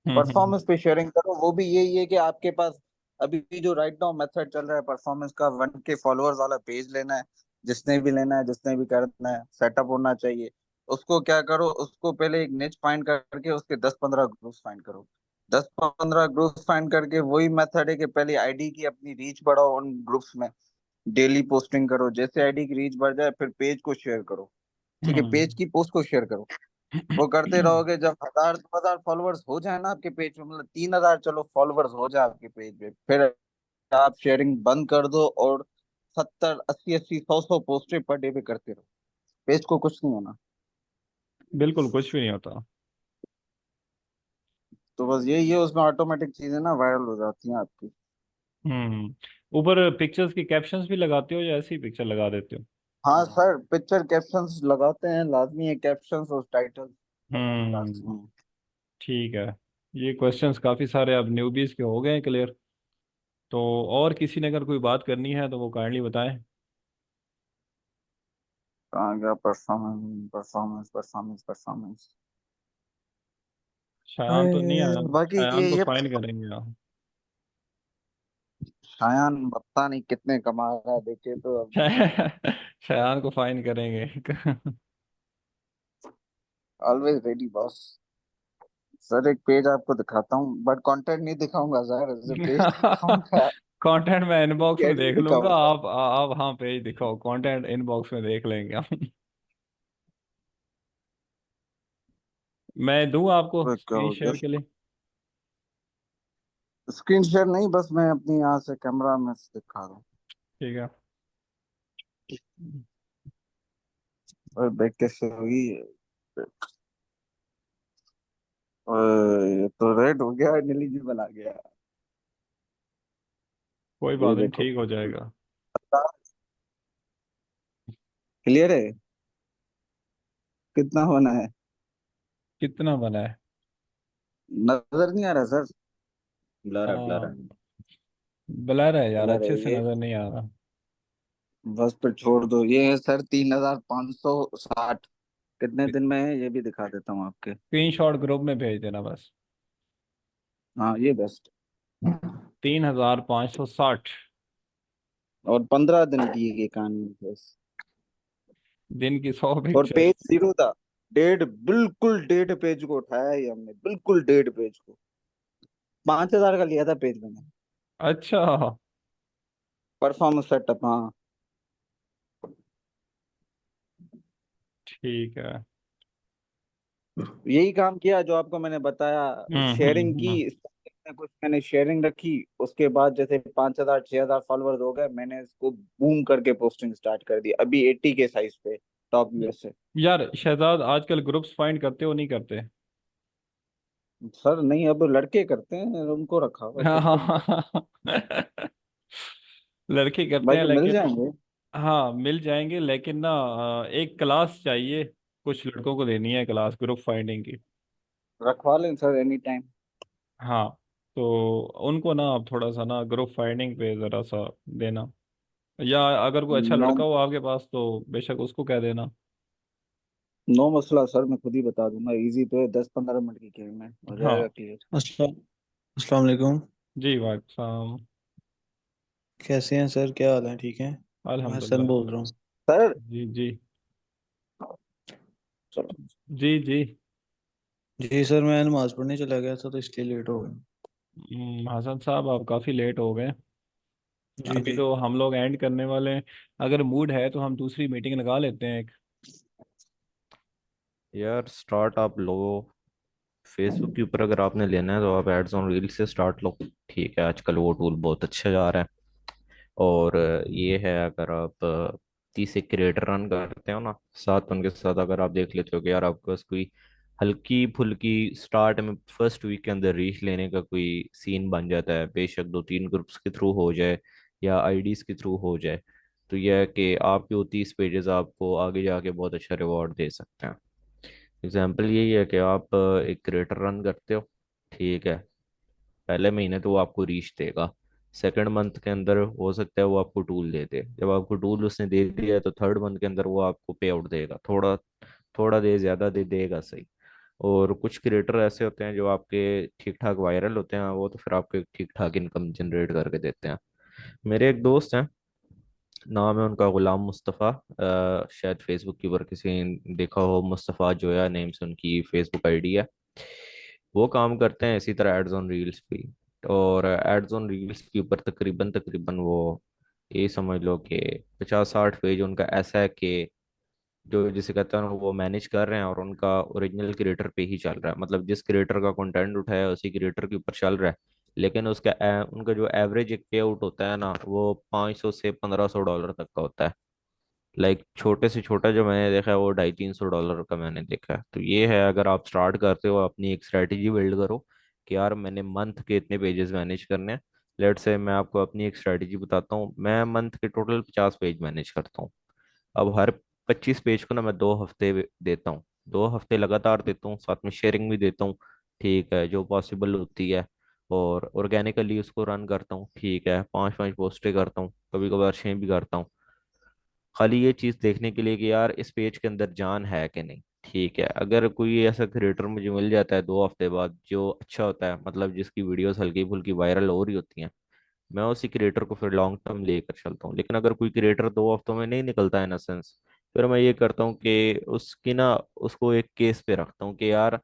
हम्म परफॉर्मेंस पे शेयरिंग करो, वो भी यही है कि आपके पास अभी भी जो राइट नाउ मेथड चल रहा है परफॉर्मेंस का, 1K फॉलोअर्स वाला पेज लेना है। जिसने भी लेना है, जिसने भी करना है, सेटअप होना चाहिए। उसको क्या करो, उसको पहले एक निच फाइंड करके उसके 10-15 ग्रुप्स फाइंड करो। 10-15 ग्रुप्स फाइंड करके वही मेथड है कि पहले आईडी की अपनी रीच बढ़ाओ उन ग्रुप्स में। डेली पोस्टिंग करो, जैसे आईडी की रीच बढ़ जाए फिर पेज को शेयर करो। ठीक है, हम्म पेज की पोस्ट को शेयर करो। वो करते रहोगे, जब 1000-2000 फॉलोअर्स हो जाए ना आपके पेज पे, मतलब 3000 चलो फॉलोअर्स हो जाए आपके पेज पे, फिर आप शेयरिंग बंद कर दो और 70-80-80-100-100 पोस्टें पर डे पे करते रहो। पेज को कुछ नहीं होना। बिल्कुल कुछ भी नहीं होता। तो बस यही है, उसमें ऑटोमेटिक चीजें ना वायरल हो जाती हैं आपकी। ऊपर पिक्चर्स की कैप्शंस भी लगाते हो या ऐसी पिक्चर लगा देते हो? हाँ सर, पिक्चर कैप्शंस लगाते हैं, लाजमी है कैप्शंस और टाइटल लगाने हम्म। लाजमी है। ठीक है। ये क्वेश्चंस काफ़ी सारे अब न्यूबीज के हो गए हैं क्लियर। तो और किसी ने अगर कोई बात करनी है तो वो काइंडली बताएं। कहाँ गया परफॉर्मेंस परफॉर्मेंस परफॉर्मेंस परफॉर्मेंस। शायान तो नहीं आया। बाकी शायान को ये फाइन करेंगे आप। शायान पता नहीं कितने कमा रहा है, देखे तो अब। शायान को फाइन करेंगे। Always ready boss. सर एक पेज आपको दिखाता हूँ, बट कंटेंट नहीं दिखाऊंगा सर, ऐसे पेज दिखाऊंगा। कंटेंट मैं इनबॉक्स में कैसे देख लूंगा, दिखाऊंगा। आप हाँ पेज दिखाओ, कंटेंट इनबॉक्स में देख लेंगे हम। मैं दूं आपको तो क्या स्क्रीन हो गया, शेयर के लिए? स्क्रीन शेयर नहीं, बस मैं अपनी यहाँ से कैमरा में से दिखा दूँ। ठीक है। और बैक कैसे हुई। और ये तो रेड हो गया, नेलिजिबल आ गया। कोई ये बात नहीं, देखो, ठीक हो जाएगा। क्लियर है, कितना बना है। कितना बना है? नजर नहीं आ रहा सर, ब्लर है ब्लर है। हाँ, ब्लर है यार, ब्लर है अच्छे से ये, नजर नहीं आ रहा। बस पे छोड़ दो। ये है सर 3560। कितने दिन में है ये भी दिखा देता हूँ आपके। स्क्रीनशॉट ग्रुप में भेज देना बस। हाँ ये बेस्ट। 3560। और 15 दिन की ये कहानी है बस। दिन की 100 और पिक्चर। पेज जीरो था। बिल्कुल डेढ़ पेज को उठाया ही हमने, बिल्कुल डेढ़ पेज को। 5000 का लिया था पेज मैंने। अच्छा। परफॉर्मेंस सेटअप, हाँ। ठीक है। यही काम किया जो आपको मैंने बताया, शेयरिंग की। कुछ मैंने शेयरिंग रखी, उसके बाद जैसे 5000-6000 फॉलोअर्स हो गए, मैंने इसको बूम करके पोस्टिंग स्टार्ट कर दी, अभी 80 के साइज पे, टॉप यूएस से। यार शहजाद, आजकल ग्रुप्स फाइंड करते हो नहीं करते? सर नहीं, अब लड़के करते हैं, उनको रखा हुआ है, हाँ खुद हाँ तो नहीं करते। हाँ। लड़के करते हैं बाकी मिल लेकिन। जाएंगे। हाँ, मिल जाएंगे लेकिन ना, एक क्लास चाहिए, कुछ लड़कों को देनी है क्लास ग्रुप फाइंडिंग की। रखवा लें सर एनी टाइम। हाँ, तो उनको ना आप थोड़ा सा ना ग्रुप फाइंडिंग पे ज़रा सा देना, या अगर कोई अच्छा नो, लड़का हो आपके पास तो बेशक उसको कह देना। नो मसला सर, मैं खुद ही बता दूंगा, इजी तो है, 10-15 मिनट की गेम है, हो जाएगा हाँ। क्लियर। अस्सलाम अस्सलाम वालेकुम। जी वालेकुम। कैसे हैं सर, क्या हाल है? ठीक है। मैं हसन अल्हम्दुलिल्लाह। बोल रहा हूँ। सर जी जी। चलो। जी जी। जी सर, मैं नमाज पढ़ने चला गया था तो इसलिए लेट हो गया। हसन साहब, आप काफ़ी लेट हो गए। जी अभी जी। तो हम लोग एंड करने वाले हैं। अगर मूड है तो हम दूसरी मीटिंग लगा लेते हैं एक। यार स्टार्ट आप लो, फेसबुक के ऊपर अगर आपने लेना है तो आप एड्स ऑन रील से स्टार्ट लो। ठीक है, आजकल वो टूल बहुत अच्छा जा रहा है। और ये है, अगर आप 30 क्रिएटर रन करते हो ना साथ, उनके साथ अगर आप देख लेते हो कि यार आपके पास कोई हल्की फुल्की स्टार्ट में फर्स्ट वीक के अंदर रीच लेने का कोई सीन बन जाता है, बेशक 2-3 ग्रुप्स के थ्रू हो जाए या आईडीज के थ्रू हो जाए, तो यह है कि आपके वो 30 पेजेस आपको आगे जाके बहुत अच्छा रिवॉर्ड दे सकते हैं। एग्जाम्पल यही है कि आप एक क्रिएटर रन करते हो, ठीक है, पहले महीने तो वो आपको रीच देगा, सेकंड मंथ के अंदर हो सकता है वो आपको टूल दे दे, जब आपको टूल उसने दे दिया है तो थर्ड मंथ के अंदर वो आपको पे आउट देगा, थोड़ा थोड़ा दे ज़्यादा दे देगा सही। और कुछ क्रिएटर ऐसे होते हैं जो आपके ठीक ठाक वायरल होते हैं, वो तो फिर आपको एक ठीक ठाक इनकम जनरेट करके देते हैं। मेरे एक दोस्त हैं, नाम है उनका गुलाम मुस्तफ़ा, शायद फेसबुक के ऊपर किसी ने देखा हो, मुस्तफ़ा जोया नेम से उनकी फेसबुक आईडी है। वो काम करते हैं इसी तरह एड्स ऑन रील्स पे, और एड्स ऑन रील्स के ऊपर तकरीबन तकरीबन वो ये समझ लो कि 50-60 पेज उनका ऐसा है कि जो जिसे कहते हैं ना वो मैनेज कर रहे हैं, और उनका ओरिजिनल क्रिएटर पे ही चल रहा है, मतलब जिस क्रिएटर का कंटेंट उठाया है उसी क्रिएटर के ऊपर चल रहा है। लेकिन उनका जो एवरेज एक पे आउट होता है ना वो 500 से $1500 तक का होता है। लाइक छोटे से छोटा जो मैंने देखा है वो 250-300 डॉलर का मैंने देखा है। तो ये है, अगर आप स्टार्ट करते हो अपनी एक स्ट्रैटेजी बिल्ड करो कि यार मैंने मंथ के इतने पेजेस मैनेज करने हैं। लेट से मैं आपको अपनी एक स्ट्रैटेजी बताता हूँ, मैं मंथ के टोटल 50 पेज मैनेज करता हूँ। अब हर 25 पेज को ना मैं 2 हफ्ते देता हूँ, 2 हफ्ते लगातार देता हूँ, साथ में शेयरिंग भी देता हूँ, ठीक है, जो पॉसिबल होती है। और ऑर्गेनिकली उसको रन करता हूँ, ठीक है, 5-5 पोस्टें करता हूँ, कभी कभार 6 भी करता हूँ, खाली ये चीज़ देखने के लिए कि यार इस पेज के अंदर जान है कि नहीं। ठीक है, अगर कोई ऐसा क्रिएटर मुझे मिल जाता है 2 हफ्ते बाद जो अच्छा होता है, मतलब जिसकी वीडियोस हल्की फुल्की वायरल हो रही होती हैं, मैं उसी क्रिएटर को फिर लॉन्ग टर्म लेकर चलता हूँ। लेकिन अगर कोई क्रिएटर 2 हफ्तों में नहीं निकलता है, इन सेंस, फिर मैं ये करता हूँ कि उसकी ना उसको एक केस पे रखता हूँ कि यार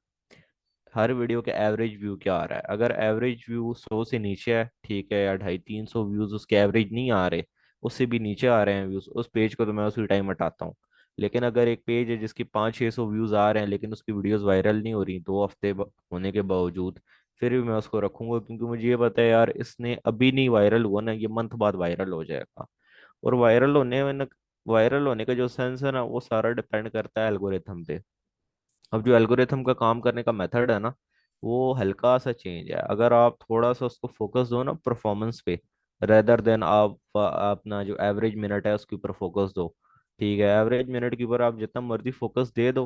हर वीडियो के एवरेज व्यू क्या आ रहा है। अगर एवरेज व्यू 100 से नीचे है, ठीक है, या 250-300 व्यूज उसके एवरेज नहीं आ रहे, उससे भी नीचे आ रहे हैं व्यूज, उस पेज को तो मैं उसी टाइम हटाता हूँ। लेकिन अगर एक पेज है जिसकी 500-600 व्यूज आ रहे हैं लेकिन उसकी वीडियोस वायरल नहीं हो रही 2 हफ्ते होने के बावजूद, फिर भी मैं उसको रखूंगा, क्योंकि मुझे ये पता है यार इसने अभी नहीं वायरल हुआ ना, ये मंथ बाद वायरल हो जाएगा। और वायरल होने का जो सेंस है ना वो सारा डिपेंड करता है एल्गोरिथम पे। अब जो एल्गोरिथम का काम करने का मेथड है ना वो हल्का सा चेंज है। अगर आप थोड़ा सा उसको फोकस दो ना परफॉर्मेंस पे, रेदर देन आप अपना जो एवरेज मिनट है उसके ऊपर फोकस दो, ठीक है, एवरेज मिनट के ऊपर आप जितना मर्जी फोकस दे दो,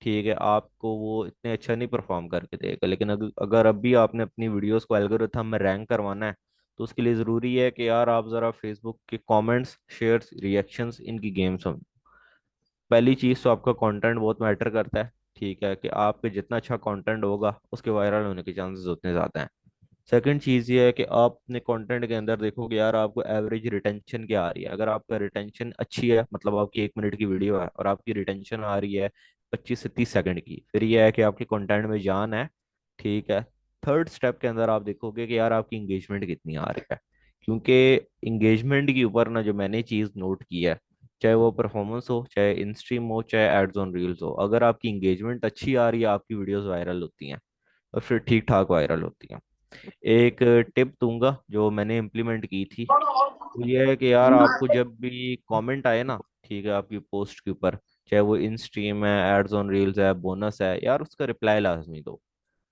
ठीक है, आपको वो इतने अच्छा नहीं परफॉर्म करके देगा। लेकिन अगर अभी आपने अपनी वीडियोस को एल्गोरिथम में रैंक करवाना है, तो उसके लिए ज़रूरी है कि यार आप ज़रा फेसबुक के कमेंट्स, शेयर्स, रिएक्शंस, इनकी गेम समझो। पहली चीज़ तो आपका कंटेंट बहुत मैटर करता है, ठीक है, कि आपके जितना अच्छा कंटेंट होगा उसके वायरल होने के चांसेस उतने ज़्यादा हैं। सेकंड चीज़ ये है कि आप अपने कंटेंट के अंदर देखो कि यार आपको एवरेज रिटेंशन क्या आ रही है। अगर आपका रिटेंशन अच्छी है, मतलब आपकी 1 मिनट की वीडियो है और आपकी रिटेंशन आ रही है 25 से 30 सेकंड की, फिर यह है कि आपके कंटेंट में जान है, ठीक है। थर्ड स्टेप के अंदर आप देखोगे कि यार आपकी इंगेजमेंट कितनी आ रही है, क्योंकि इंगेजमेंट के ऊपर ना जो मैंने चीज़ नोट की है, चाहे वो परफॉर्मेंस हो, चाहे इन स्ट्रीम हो, चाहे एड्स ऑन रील्स हो, अगर आपकी इंगेजमेंट अच्छी आ रही है आपकी वीडियोस वायरल होती हैं, और फिर ठीक ठाक वायरल होती हैं। एक टिप दूंगा जो मैंने इम्प्लीमेंट की थी, वो ये है कि यार आपको जब भी कमेंट आए ना, ठीक है, आपकी पोस्ट के ऊपर, चाहे वो इन स्ट्रीम है, एड्स ऑन रील्स है, बोनस है, यार उसका रिप्लाई लाजमी दो,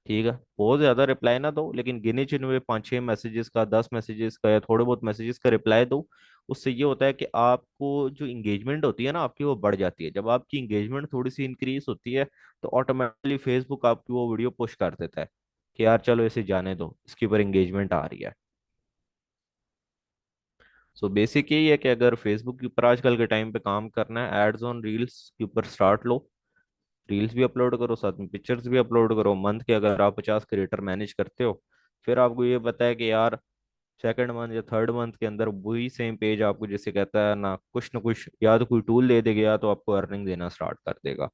ठीक है। बहुत ज्यादा रिप्लाई ना दो, लेकिन गिने चुने 5-6 मैसेजेस का, 10 मैसेजेस का, या थोड़े बहुत मैसेजेस का रिप्लाई दो। उससे ये होता है कि आपको जो इंगेजमेंट होती है ना आपकी वो बढ़ जाती है। जब आपकी इंगेजमेंट थोड़ी सी इंक्रीज होती है तो ऑटोमेटिकली फेसबुक आपकी वो वीडियो पुश कर देता है कि यार चलो इसे जाने दो, इसके ऊपर इंगेजमेंट आ रही है। सो बेसिक यही है कि अगर फेसबुक के ऊपर आजकल के टाइम पे काम करना है, एड्स ऑन रील्स के ऊपर स्टार्ट लो, रील्स भी अपलोड करो, साथ में पिक्चर्स भी अपलोड करो। मंथ के अगर आप 50 क्रिएटर मैनेज करते हो, फिर आपको ये पता है कि यार सेकंड मंथ या थर्ड मंथ के अंदर वही सेम पेज आपको जैसे कहता है ना कुछ या तो कोई टूल दे देगा या तो आपको अर्निंग देना स्टार्ट कर देगा।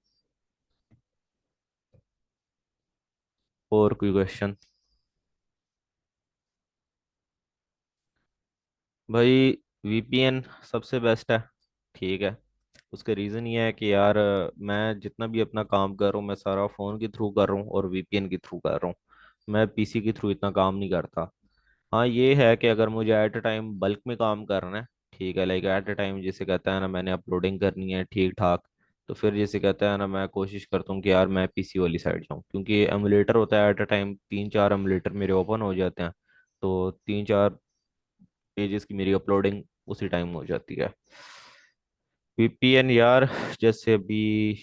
और कोई क्वेश्चन? भाई वीपीएन सबसे बेस्ट है, ठीक है। उसका रीज़न ये है कि यार मैं जितना भी अपना काम कर रहा हूँ मैं सारा फ़ोन के थ्रू कर रहा हूँ और वीपीएन के थ्रू कर रहा हूँ, मैं पीसी के थ्रू इतना काम नहीं करता। हाँ ये है कि अगर मुझे एट अ टाइम बल्क में काम करना है, ठीक है, लाइक एट अ टाइम जैसे कहता है ना मैंने अपलोडिंग करनी है ठीक ठाक, तो फिर जैसे कहता है ना मैं कोशिश करता हूँ कि यार मैं पीसी वाली साइड जाऊँ, क्योंकि एमुलेटर होता है एट अ टाइम 3-4 एमुलेटर मेरे ओपन हो जाते हैं, तो 3-4 पेजेस की मेरी अपलोडिंग उसी टाइम हो जाती है। वीपीएन यार, जैसे अभी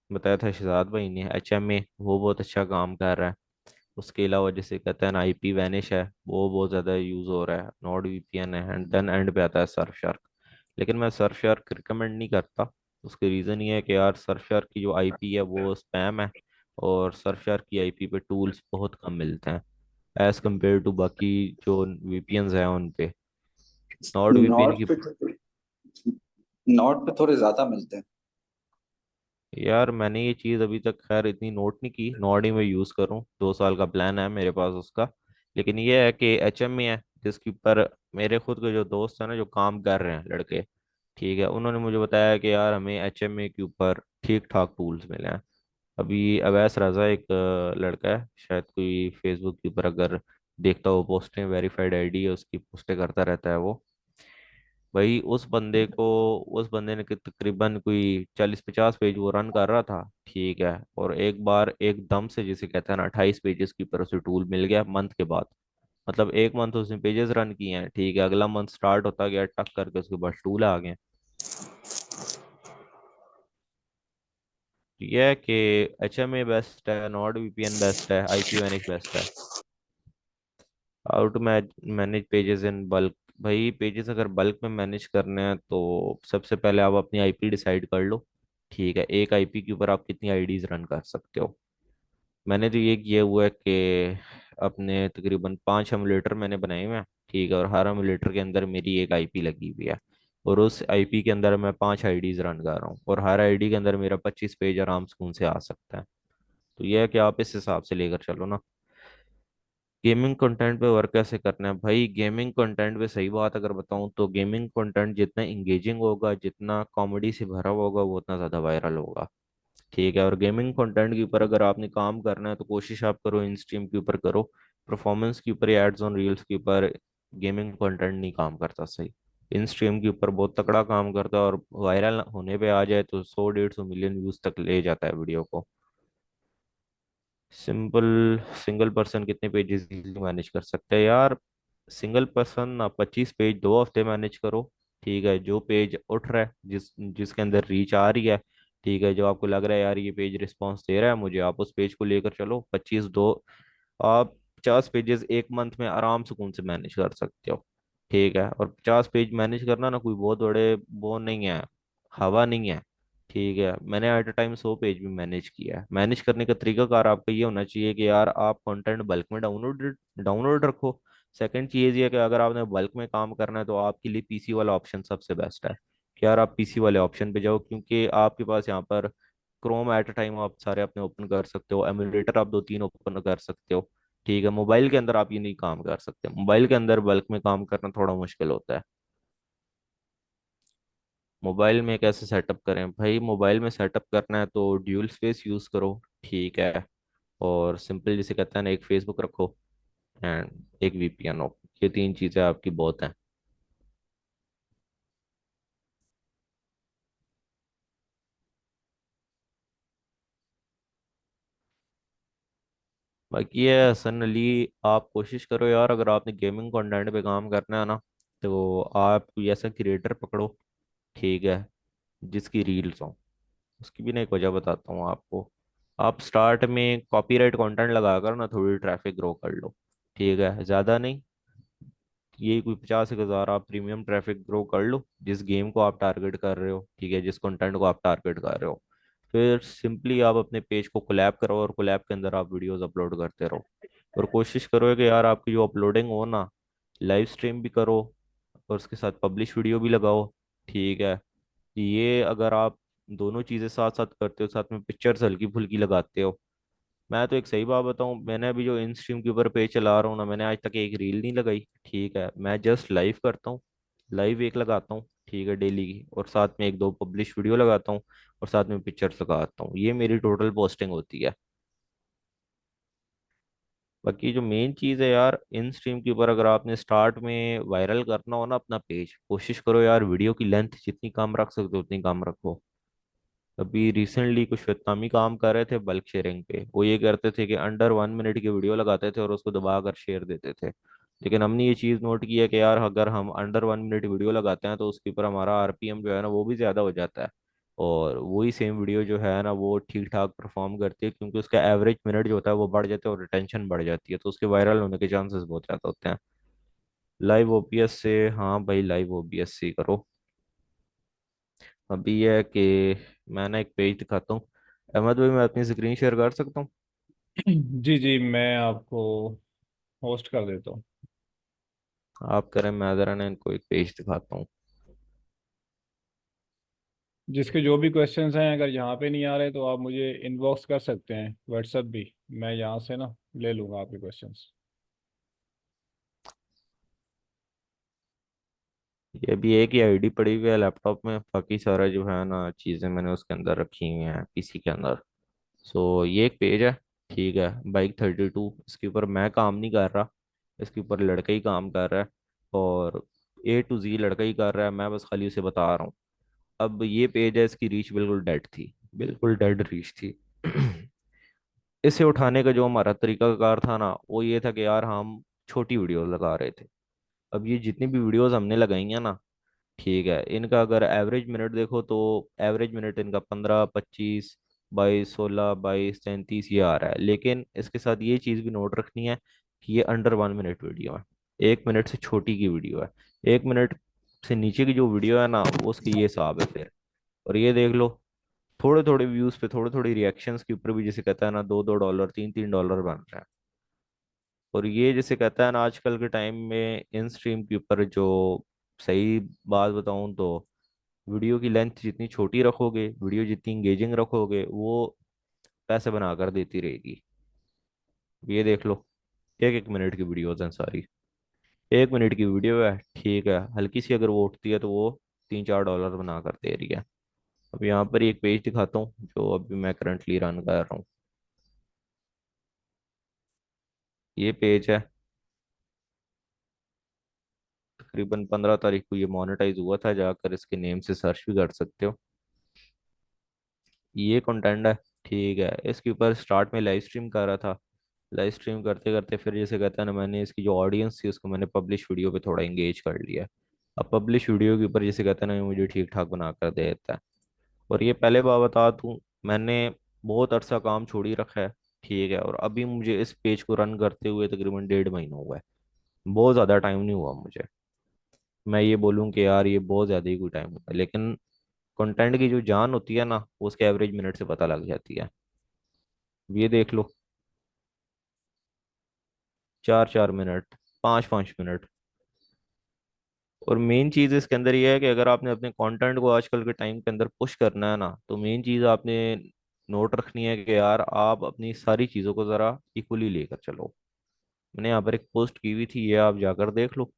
बताया था शहजाद भाई ने, एचएमए वो बहुत अच्छा काम कर रहा है। उसके अलावा जैसे कहते हैं ना आईपी वैनिश है, वो बहुत ज़्यादा यूज़ हो रहा है। नॉर्ड वीपीएन है, एंड देन एंड पे आता है सर्फ शार्क। लेकिन मैं सर्फ शार्क रिकमेंड नहीं करता। उसके रीज़न ये है कि यार सर्फ शार्क की जो आईपी है वो स्पैम है, और सर्फ शार्क की आईपी पे टूल्स बहुत कम मिलते हैं एज़ कम्पेयर टू बाकी जो वीपीएन्स हैं उन पे। नॉर्ड वीपीएन नॉट की, पे नॉट पे थोड़े ज्यादा मिलते हैं। यार मैंने ये चीज़ अभी तक खैर इतनी नोट नहीं की। नॉट ही मैं यूज़ करूँ, 2 साल का प्लान है मेरे पास उसका। लेकिन ये है कि एचएमई है जिसके ऊपर मेरे खुद के जो दोस्त हैं ना जो काम कर रहे हैं लड़के, ठीक है, उन्होंने मुझे बताया कि यार हमें एचएमई के ऊपर ठीक ठाक टूल्स मिले हैं। अभी अवैस रजा एक लड़का है, शायद कोई फेसबुक के ऊपर अगर देखता हो पोस्टें, वेरीफाइड आईडी है उसकी, पोस्टें करता रहता है वो। भाई उस बंदे ने तकरीबन कोई 40-50 पेज वो रन कर रहा था, ठीक है, और एक बार एकदम से जिसे कहते हैं ना 28 पेजेस के ऊपर उसे टूल मिल गया मंथ के बाद। मतलब एक मंथ उसने पेजेस रन किए हैं, ठीक है, अगला मंथ स्टार्ट होता गया टक करके उसके पास टूल आ गए। तो यह है कि एचएमए बेस्ट है, नॉर्ड वीपीएन बेस्ट है, आईपी वैनिश बेस्ट है। How to manage pages in bulk. भाई पेजेस अगर बल्क में मैनेज करने हैं तो सबसे पहले आप अपनी आईपी डिसाइड कर लो, ठीक है, एक आईपी के ऊपर आप कितनी आईडीज रन कर सकते हो। मैंने तो ये किया हुआ है कि अपने तकरीबन 5 एमुलेटर मैंने बनाए हुए हैं, ठीक है, और हर एमुलेटर के अंदर मेरी एक आईपी लगी हुई है, और उस आईपी के अंदर मैं 5 आईडीज रन कर रहा हूँ, और हर आईडी के अंदर मेरा 25 पेज आराम सुकून से आ सकता है। तो यह है कि आप इस हिसाब से लेकर चलो ना। गेमिंग कंटेंट पे वर्क कैसे करना है भाई? गेमिंग कंटेंट पे सही बात अगर बताऊं तो गेमिंग कंटेंट जितना इंगेजिंग होगा, जितना कॉमेडी से भरा हुआ होगा, वो उतना ज़्यादा वायरल होगा, ठीक है। और गेमिंग कंटेंट के ऊपर अगर आपने काम करना है तो कोशिश आप करो इन स्ट्रीम के ऊपर करो। परफॉर्मेंस के ऊपर या एड्स ऑन रील्स के ऊपर गेमिंग कंटेंट नहीं काम करता सही। इन स्ट्रीम के ऊपर बहुत तगड़ा काम करता है, और वायरल होने पे आ जाए तो 100-150 मिलियन व्यूज तक ले जाता है वीडियो को। सिंपल, सिंगल पर्सन कितने पेजेस मैनेज कर सकते हैं यार? सिंगल पर्सन ना 25 पेज 2 हफ्ते मैनेज करो, ठीक है। जो पेज उठ रहा है, जिसके अंदर रीच आ रही है, ठीक है, जो आपको लग रहा है यार ये पेज रिस्पॉन्स दे रहा है मुझे, आप उस पेज को लेकर चलो। 25 दो, आप 50 पेजेस एक मंथ में आराम सुकून से मैनेज कर सकते हो, ठीक है। और 50 पेज मैनेज करना ना कोई बहुत बड़े वो नहीं है, हवा नहीं है, ठीक है। मैंने एट अ टाइम 100 पेज भी मैनेज किया है। मैनेज करने का तरीकाकार आपका ये होना चाहिए कि यार आप कंटेंट बल्क में डाउनलोड डाउनलोड रखो। सेकंड चीज़ ये है कि अगर आपने बल्क में काम करना है तो आपके लिए पीसी वाला ऑप्शन सबसे बेस्ट है, कि यार आप पीसी वाले ऑप्शन पे जाओ, क्योंकि आपके पास यहाँ पर क्रोम एट अ टाइम आप सारे अपने ओपन कर सकते हो, एमुलेटर आप 2-3 ओपन कर सकते हो, ठीक है। मोबाइल के अंदर आप ये नहीं काम कर सकते, मोबाइल के अंदर बल्क में काम करना थोड़ा मुश्किल होता है। मोबाइल में कैसे सेटअप करें भाई? मोबाइल में सेटअप करना है तो ड्यूल स्पेस यूज़ करो, ठीक है, और सिंपल जिसे कहते हैं ना एक फेसबुक रखो एंड एक वीपीएन हो। ये 3 चीज़ें आपकी बहुत हैं। बाकी ये हसन अली, आप कोशिश करो यार, अगर आपने गेमिंग कंटेंट पे काम करना है ना तो आप कोई ऐसा क्रिएटर पकड़ो, ठीक है, जिसकी रील्स हो। उसकी भी ना एक वजह बताता हूँ आपको। आप स्टार्ट में कॉपीराइट कंटेंट लगाकर ना थोड़ी ट्रैफिक ग्रो कर लो, ठीक है, ज़्यादा नहीं, यही कोई 50-1 हज़ार आप प्रीमियम ट्रैफिक ग्रो कर लो जिस गेम को आप टारगेट कर रहे हो, ठीक है, जिस कंटेंट को आप टारगेट कर रहे हो। फिर सिंपली आप अपने पेज को कोलैब करो, और कोलैब के अंदर आप वीडियोस अपलोड करते रहो। और कोशिश करो कि यार आपकी जो अपलोडिंग हो ना, लाइव स्ट्रीम भी करो और उसके साथ पब्लिश वीडियो भी लगाओ, ठीक है। ये अगर आप दोनों चीज़ें साथ साथ करते हो, साथ में पिक्चर्स हल्की फुल्की लगाते हो। मैं तो एक सही बात बताऊं, मैंने अभी जो इन स्ट्रीम के ऊपर पेज चला रहा हूँ ना, मैंने आज तक एक रील नहीं लगाई, ठीक है। मैं जस्ट लाइव करता हूँ, लाइव एक लगाता हूँ, ठीक है, डेली की, और साथ में 1-2 पब्लिश वीडियो लगाता हूँ, और साथ में पिक्चर्स लगाता हूँ। ये मेरी टोटल पोस्टिंग होती है। बाकी जो मेन चीज़ है यार, इन स्ट्रीम के ऊपर अगर आपने स्टार्ट में वायरल करना हो ना अपना पेज, कोशिश करो यार वीडियो की लेंथ जितनी कम रख सकते हो उतनी कम रखो। अभी रिसेंटली कुछ वियतनामी काम कर रहे थे बल्क शेयरिंग पे। वो ये करते थे कि अंडर 1 मिनट की वीडियो लगाते थे और उसको दबा कर शेयर देते थे। लेकिन हमने ये चीज़ नोट की है कि यार अगर हम अंडर 1 मिनट वीडियो लगाते हैं तो उसके ऊपर हमारा आरपीएम जो है ना वो भी ज़्यादा हो जाता है। और वही सेम वीडियो जो है ना वो ठीक ठाक परफॉर्म करती है, क्योंकि उसका एवरेज मिनट जो होता है वो बढ़ जाता है और रिटेंशन बढ़ जाती है, तो उसके वायरल होने के चांसेस बहुत ज़्यादा होते हैं। लाइव ओबीएस से, हाँ भाई लाइव ओबीएस से ही करो। अभी ये है कि मैं ना एक पेज दिखाता हूँ। अहमद भाई मैं अपनी स्क्रीन शेयर कर सकता हूँ? जी जी, मैं आपको होस्ट कर देता हूँ। आप करें, मैं ज़रा ना इनको एक पेज दिखाता हूँ। जिसके जो भी क्वेश्चंस हैं, अगर यहाँ पे नहीं आ रहे तो आप मुझे इनबॉक्स कर सकते हैं, व्हाट्सएप भी, मैं यहाँ से ना ले लूँगा आपके क्वेश्चंस। ये भी एक ही आईडी पड़ी हुई है लैपटॉप में, बाकी सारा जो है ना चीज़ें मैंने उसके अंदर रखी हुई हैं पीसी के अंदर। सो ये एक पेज है, ठीक है, बाइक 32। इसके ऊपर मैं काम नहीं कर रहा, इसके ऊपर लड़का ही काम कर रहा है, और A to Z लड़का ही कर रहा है, मैं बस खाली उसे बता रहा हूँ। अब ये पेज है, इसकी रीच बिल्कुल डेड थी, बिल्कुल डेड रीच थी। इसे उठाने का जो हमारा तरीकाकार था ना वो ये था कि यार हम छोटी वीडियोस लगा रहे थे। अब ये जितनी भी वीडियोस हमने लगाई हैं ना, ठीक है, इनका अगर एवरेज मिनट देखो तो एवरेज मिनट इनका 15, 25, 22, 16, 22, 33 ये आ रहा है। लेकिन इसके साथ ये चीज़ भी नोट रखनी है कि ये अंडर 1 मिनट वीडियो है, 1 मिनट से छोटी की वीडियो है। 1 मिनट से नीचे की जो वीडियो है ना वो उसकी ये हिसाब है फिर। और ये देख लो, थोड़े थोड़े व्यूज पे, थोड़े थोड़े रिएक्शंस के ऊपर भी जैसे कहता है ना $2-2, $3-3 बन रहे हैं। और ये जैसे कहता है ना आजकल के टाइम में इन स्ट्रीम के ऊपर जो, सही बात बताऊं तो वीडियो की लेंथ जितनी छोटी रखोगे, वीडियो जितनी इंगेजिंग रखोगे, वो पैसे बनाकर देती रहेगी। ये देख लो, 1-1 मिनट की वीडियोस हैं सारी, 1 मिनट की वीडियो है, ठीक है, हल्की सी अगर वो उठती है तो वो $3-4 बना कर दे रही है। अब यहाँ पर एक पेज दिखाता हूँ जो अभी मैं करंटली रन कर रहा हूँ। ये पेज है, तकरीबन 15 तारीख को ये मोनेटाइज हुआ था, जाकर इसके नेम से सर्च भी कर सकते हो। ये कंटेंट है, ठीक है, इसके ऊपर स्टार्ट में लाइव स्ट्रीम कर रहा था। लाइव स्ट्रीम करते करते फिर जैसे कहता है ना मैंने इसकी जो ऑडियंस थी उसको मैंने पब्लिश वीडियो पे थोड़ा इंगेज कर लिया। अब पब्लिश वीडियो के ऊपर जैसे कहता है ना ये मुझे ठीक ठाक बना कर दे देता है। और ये पहले बात बता दूं, मैंने बहुत अरसा काम छोड़ ही रखा है, ठीक है, और अभी मुझे इस पेज को रन करते हुए तकरीबन 1.5 महीना हुआ है। बहुत ज़्यादा टाइम नहीं हुआ मुझे, मैं ये बोलूँ कि यार ये बहुत ज़्यादा ही कोई टाइम होता है, लेकिन कंटेंट की जो जान होती है ना वो उसके एवरेज मिनट से पता लग जाती है। ये देख लो, 4-4 मिनट, 5-5 मिनट। और मेन चीज़ इसके अंदर ये है कि अगर आपने अपने कंटेंट को आजकल के टाइम के अंदर पुश करना है ना, तो मेन चीज़ आपने नोट रखनी है कि यार आप अपनी सारी चीज़ों को ज़रा इक्वली लेकर चलो। मैंने यहाँ पर एक पोस्ट की हुई थी, ये आप जाकर देख लो,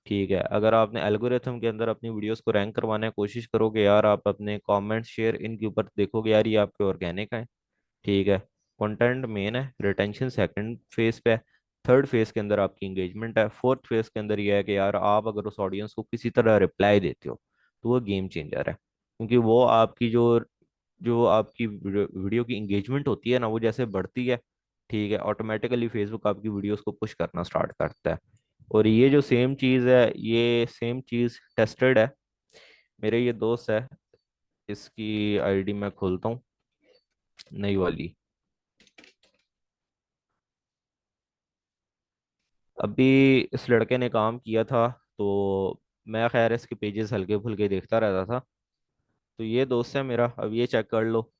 ठीक है। अगर आपने एल्गोरिथम के अंदर अपनी वीडियोस को रैंक करवाने की कोशिश करोगे यार, आप अपने कमेंट शेयर इनके ऊपर देखोगे यार ये आपके ऑर्गेनिक है, ठीक है, कंटेंट मेन है, रिटेंशन सेकंड फेज पे है, थर्ड फेज के अंदर आपकी इंगेजमेंट है, फोर्थ फेज के अंदर यह है कि यार आप अगर उस ऑडियंस को किसी तरह रिप्लाई देते हो तो वो गेम चेंजर है। क्योंकि वो आपकी जो जो आपकी वीडियो की इंगेजमेंट होती है ना वो जैसे बढ़ती है, ठीक है, ऑटोमेटिकली फेसबुक आपकी वीडियोस को पुश करना स्टार्ट करता है। और ये जो सेम चीज़ है, ये सेम चीज़ टेस्टेड है। मेरे ये दोस्त है, इसकी आईडी मैं खोलता हूँ, नई वाली। अभी इस लड़के ने काम किया था, तो मैं खैर इसके पेजेस हल्के फुल्के देखता रहता था। तो ये दोस्त है मेरा, अब ये चेक कर लो,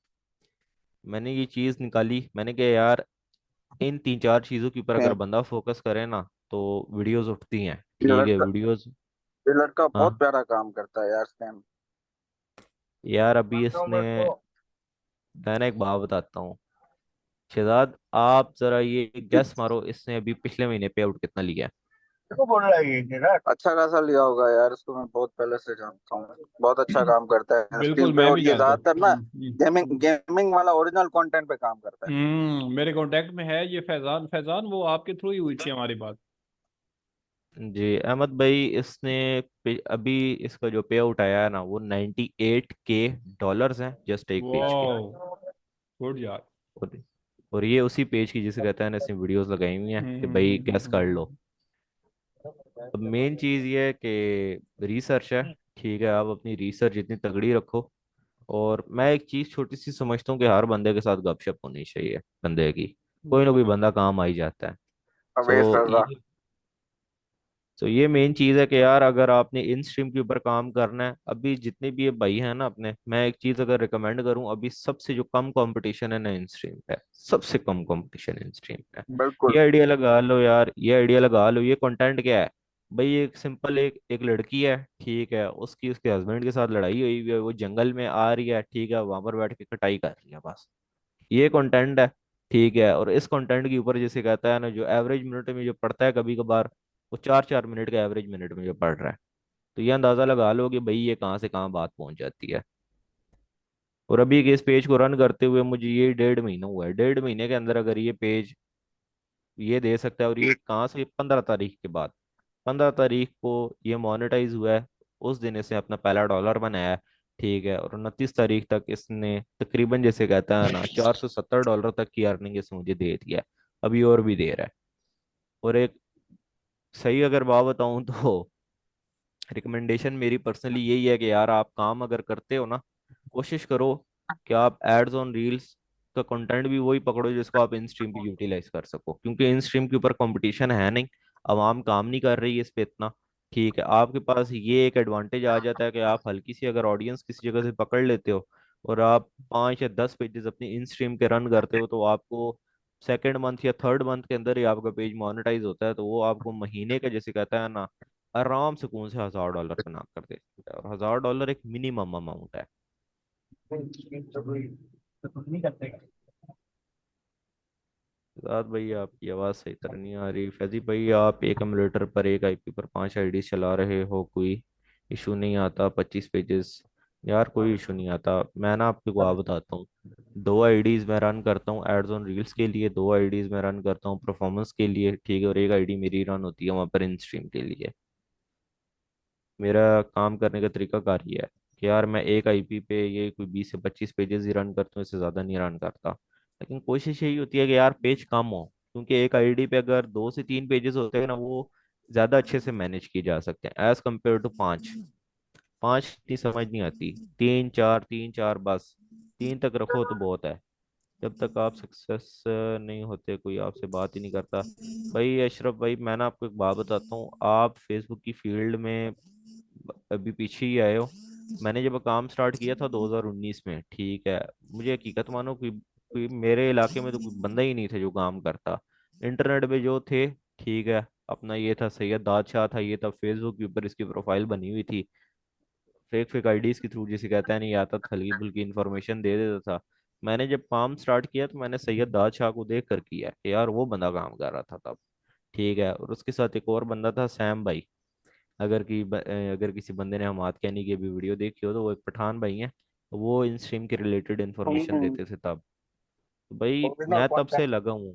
मैंने ये चीज़ निकाली, मैंने कहा यार इन 3-4 चीज़ों के ऊपर अगर खैर, बंदा फोकस करे ना तो वीडियोस उठती हैं, ये ठीक है, लड़का वीडियोस। ये लड़का बहुत हाँ प्यारा काम करता है यार, सैम। यार, अभी मानता हूँ इसने, मैं इसको। मैं ना एक बात बताता हूँ, शहजाद आप जरा ये गैस मारो इसने अभी पिछले महीने पे आउट कितना लिया है? देखो बोल रहा है ये ना, अच्छा खासा लिया होगा यार, इसको मैं बहुत पहले से जानता हूँ, बहुत अच्छा काम करता है स्ट्रीम बिल्कुल, पे, मैं और भी ये जानता हूँ। ज्यादातर ना गेमिंग गेमिंग वाला ओरिजिनल कंटेंट पे काम करता है। मेरे कांटेक्ट में है ये फैजान। फैजान, वो आपके थ्रू ही हुई थी हमारी बात। जी अहमद भाई, इसने अभी इसका जो पे आउट आया है ना वो $98K है, जस्ट एक पेज के। वाह, गुड यार। और, और ये उसी पेज की जिसे कहता है ना इसने वीडियोस लगाई हुई हैं कि भाई गैस कर लो। हम्म। अब मेन चीज़ ये है कि रिसर्च है। ठीक है, आप अपनी रिसर्च इतनी तगड़ी रखो। और मैं एक चीज़ छोटी सी समझता हूँ कि हर बंदे के साथ गपशप होनी चाहिए बंदे की। कोई ना कोई बंदा काम आ ही जाता है। अवेश सो रजा। ये तो ये मेन चीज़ है कि यार अगर आपने इन स्ट्रीम के ऊपर काम करना है, अभी जितने भी ये भाई हैं ना अपने, मैं एक चीज़ अगर रिकमेंड करूँ, अभी सबसे जो कम कंपटीशन है ना इन स्ट्रीम पे, सबसे कम कंपटीशन इन स्ट्रीम पे। बिल्कुल। ये आइडिया लगा लो यार, ये आइडिया लगा लो, ये कंटेंट क्या है भाई? एक सिंपल एक एक लड़की है, ठीक है, उसकी उसके हस्बैंड के साथ लड़ाई हुई है, वो जंगल में आ रही है, ठीक है, वहां पर बैठ के कटाई कर रही है, बस ये कंटेंट है। ठीक है, और इस कंटेंट के ऊपर जैसे कहता है ना, जो एवरेज मिनट में जो पढ़ता है कभी कभार, वो 4-4 मिनट का एवरेज मिनट में जो पढ़ रहा है। तो ये अंदाजा लगा लो कि भाई ये कहाँ से कहाँ बात पहुंच जाती है। और अभी के इस पेज को रन करते हुए मुझे ये 1.5 महीना हुआ है। 1.5 महीने के अंदर अगर ये पेज ये दे सकता है, और ये कहाँ से, 15 तारीख के बाद, 15 तारीख को ये मोनेटाइज हुआ है, उस दिन इसने अपना पहला डॉलर बनाया है। ठीक है, और 29 तारीख तक इसने तकरीबन जैसे कहता है ना $470 तक की अर्निंग इसने मुझे दे दिया है। अभी और भी दे रहा है। और एक सही अगर बात बताऊं तो रिकमेंडेशन मेरी पर्सनली यही है कि यार आप काम अगर करते हो ना, कोशिश करो कि आप एड्स ऑन रील्स का कंटेंट भी वही पकड़ो जिसको आप इन स्ट्रीम पे यूटिलाइज कर सको, क्योंकि इन स्ट्रीम के ऊपर कंपटीशन है नहीं। आवाम काम नहीं कर रही है इस पे इतना। ठीक है, आपके पास ये एक एडवांटेज आ जाता है कि आप हल्की सी अगर ऑडियंस किसी जगह से पकड़ लेते हो, और आप 5 या 10 पेजेस अपनी इन स्ट्रीम के रन करते हो, तो आपको सेकेंड मंथ या थर्ड मंथ के अंदर ही आपका पेज मोनेटाइज होता है। तो वो आपको महीने का जैसे कहता है ना, आराम से कौन से $1000 पे नाम कर देता है। और $1000 एक मिनिमम अमाउंट है। साथ भाई आपकी आवाज़ सही तरह नहीं आ रही। फैजी भाई, आप एक एमुलेटर पर एक आईपी पर 5 आईडी चला रहे हो, कोई इशू नहीं आता? 25 पेजेस, यार कोई इशू नहीं आता। मैं ना आपको आप बताता हूँ, 2 आईडीज मैं रन करता हूँ एड्स ऑन रील्स के लिए, 2 आईडीज मैं रन करता हूँ परफॉर्मेंस के लिए, ठीक है, और एक आईडी मेरी रन होती है वहाँ पर इन स्ट्रीम के लिए। मेरा काम करने का तरीका कार ये है कि यार मैं एक आईपी पे ये कोई 20 से 25 पेजेस ही रन करता हूँ, इससे ज़्यादा नहीं रन करता। लेकिन कोशिश यही होती है कि यार पेज कम हो, क्योंकि एक आईडी पे अगर 2 से 3 पेजेस होते हैं ना, वो ज़्यादा अच्छे से मैनेज किए जा सकते हैं एज कम्पेयर टू 5। 5 इतनी समझ नहीं आती। 3-4, 3-4 बस, 3 तक रखो तो बहुत है। जब तक आप सक्सेस नहीं होते, कोई आपसे बात ही नहीं करता। भाई अशरफ भाई, मैं ना आपको एक बात बताता हूँ, आप फेसबुक की फील्ड में अभी पीछे ही आए हो। मैंने जब काम स्टार्ट किया था 2019 में, ठीक है, मुझे हकीकत मानो कोई मेरे इलाके में तो कोई बंदा ही नहीं था जो काम करता। इंटरनेट पे जो थे, ठीक है, अपना ये था सैयद दादशाह था, ये था फेसबुक के ऊपर इसकी प्रोफाइल बनी हुई थी, फेक फेक आईडीज के थ्रू जिसे कहता है नहीं आता था, हल्की फुल्की इन्फॉर्मेशन दे देता था। मैंने जब काम स्टार्ट किया तो मैंने सैयद दादशाह को देख कर किया कि यार वो बंदा काम कर रहा था तब। ठीक है, और उसके साथ एक और बंदा था सैम भाई। अगर किसी बंदे ने हमाद कहनी की भी वीडियो देखी हो, तो वो एक पठान भाई हैं, वो इन स्ट्रीम के रिलेटेड इन्फॉर्मेशन देते थे तब। तो भाई ओरिजिनल मैं तब से कंटेंट। लगा हूँ।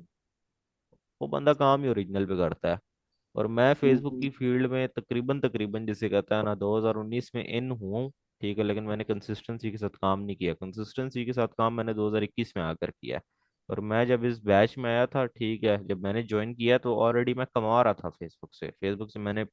वो बंदा काम ही ओरिजिनल पे करता है। और मैं फेसबुक की फील्ड में तकरीबन तकरीबन जिसे कहता है ना 2019 में इन हूँ। ठीक है, लेकिन मैंने कंसिस्टेंसी के साथ काम नहीं किया। कंसिस्टेंसी के साथ काम मैंने 2021 में आकर किया है। और मैं जब इस बैच में आया था, ठीक है, जब मैंने ज्वाइन किया तो ऑलरेडी मैं कमा रहा था फेसबुक से मैंने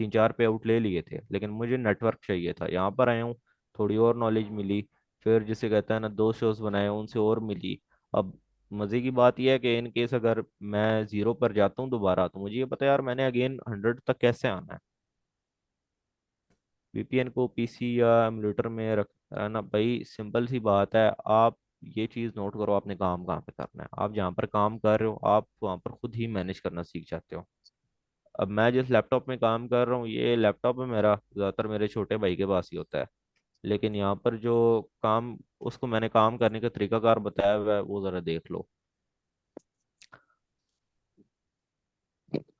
3-4 पे आउट ले लिए थे, लेकिन मुझे नेटवर्क चाहिए था। यहाँ पर आया हूँ, थोड़ी और नॉलेज मिली, फिर जिसे कहता है ना 2 शोज बनाए, उनसे और मिली। अब मजे की बात यह है कि इन केस अगर मैं 0 पर जाता हूँ दोबारा, तो मुझे ये पता है यार मैंने अगेन 100 तक कैसे आना है। वीपीएन को पीसी या एमुलेटर में रख ना भाई, सिंपल सी बात है। आप ये चीज़ नोट करो, आपने काम कहाँ पे करना है। आप जहाँ पर काम कर रहे हो, आप वहाँ पर खुद ही मैनेज करना सीख जाते हो। अब मैं जिस लैपटॉप में काम कर रहा हूँ, ये लैपटॉप है मेरा, ज़्यादातर मेरे छोटे भाई के पास ही होता है। लेकिन यहाँ पर जो काम उसको मैंने काम करने का तरीकाकार बताया हुआ है, वो ज़रा देख लो।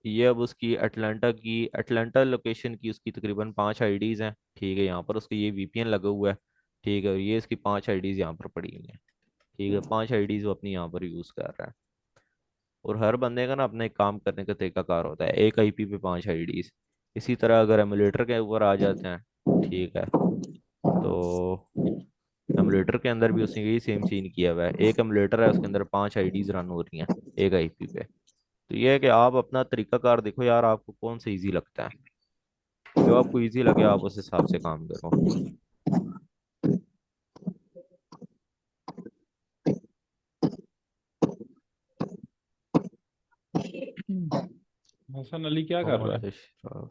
ये अब उसकी अटलांटा लोकेशन की उसकी तकरीबन 5 आईडीज हैं। ठीक है, यहाँ पर उसका ये वीपीएन लगा हुआ है। ठीक है, और ये इसकी 5 आईडीज यहाँ पर पड़ी हुई हैं। ठीक है, 5 आईडीज वो अपनी यहाँ पर यूज़ कर रहा है। और हर बंदे का ना अपना एक काम करने का तरीकाकार होता है, एक आईपी पे 5 आईडीज। इसी तरह अगर एमुलेटर के ऊपर आ जाते हैं, ठीक है, तो एमुलेटर के अंदर भी उसने यही सेम सीन किया हुआ है। एक एमुलेटर है, उसके अंदर 5 आईडीज रन हो रही हैं एक आईपी पे। तो ये है कि आप अपना तरीकाकार देखो यार, आपको कौन सा इजी लगता है। जो आपको इजी लगे आप उस हिसाब से काम करो। हसन अली क्या कर रहा मोहम्मद है? Ashraf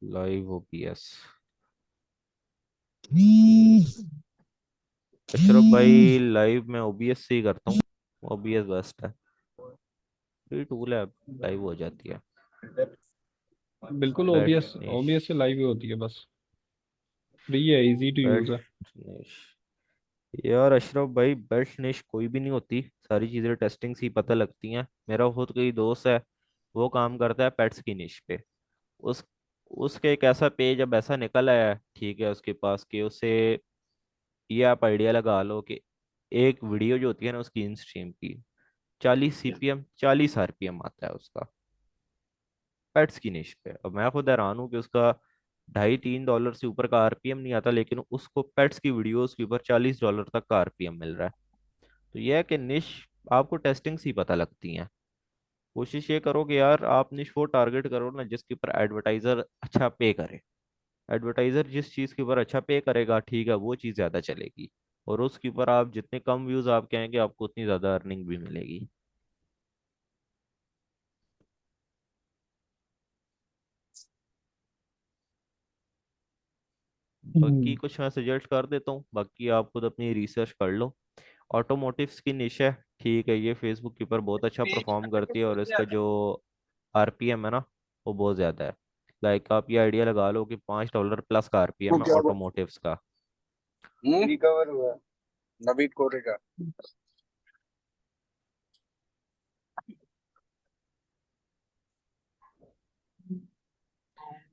live OBS. अशरफ भाई लाइव में ओबीएस से ही करता हूँ। ओबीएस बेस्ट है, फ्री टूल है, लाइव हो जाती है। बिल्कुल, बैट ओबीएस निश ओबीएस से लाइव ही होती है बस। फ्री है, इजी टू बैट यूज है। निश यार अशरफ भाई, बेस्ट निश कोई भी नहीं होती, सारी चीज़ें टेस्टिंग से ही पता लगती हैं। मेरा खुद कोई दोस्त है, वो काम करता है पेट्स की निश पे। उस उसके एक ऐसा पेज अब ऐसा निकल आया है, ठीक है, उसके पास कि उसे, ये आप आइडिया लगा लो कि एक वीडियो जो होती है ना उसकी इन स्ट्रीम की 40 CPM 40 RPM आता है उसका, पेट्स की निश पे। अब मैं खुद हैरान हूँ कि उसका $2.5-3 से ऊपर का आरपीएम नहीं आता, लेकिन उसको पेट्स की वीडियोस के ऊपर $40 तक का आरपीएम मिल रहा है। तो यह है कि निश आपको टेस्टिंग से ही पता लगती हैं। कोशिश ये करो कि यार आप निश वो टारगेट करो ना जिसके ऊपर एडवर्टाइजर अच्छा पे करे। एडवर्टाइजर जिस चीज़ के ऊपर अच्छा पे करेगा, ठीक है, वो चीज़ ज़्यादा चलेगी। और उसके ऊपर आप जितने कम व्यूज़ आप कहेंगे आपको उतनी ज़्यादा अर्निंग भी मिलेगी। बाकी कुछ मैं सजेस्ट कर देता हूँ, बाकी आप खुद अपनी रिसर्च कर लो। ऑटोमोटिव्स की निश है, ठीक है, ये फेसबुक के ऊपर बहुत अच्छा परफॉर्म करती है और इसका जो आरपीएम है ना वो बहुत ज़्यादा है। लाइक आप ये आइडिया लगा लो कि $5 प्लस का वो आरपीएम है क्या हुआ? ऑटोमोटिव्स का। रिकवर हुआ नवीन कोरेगा।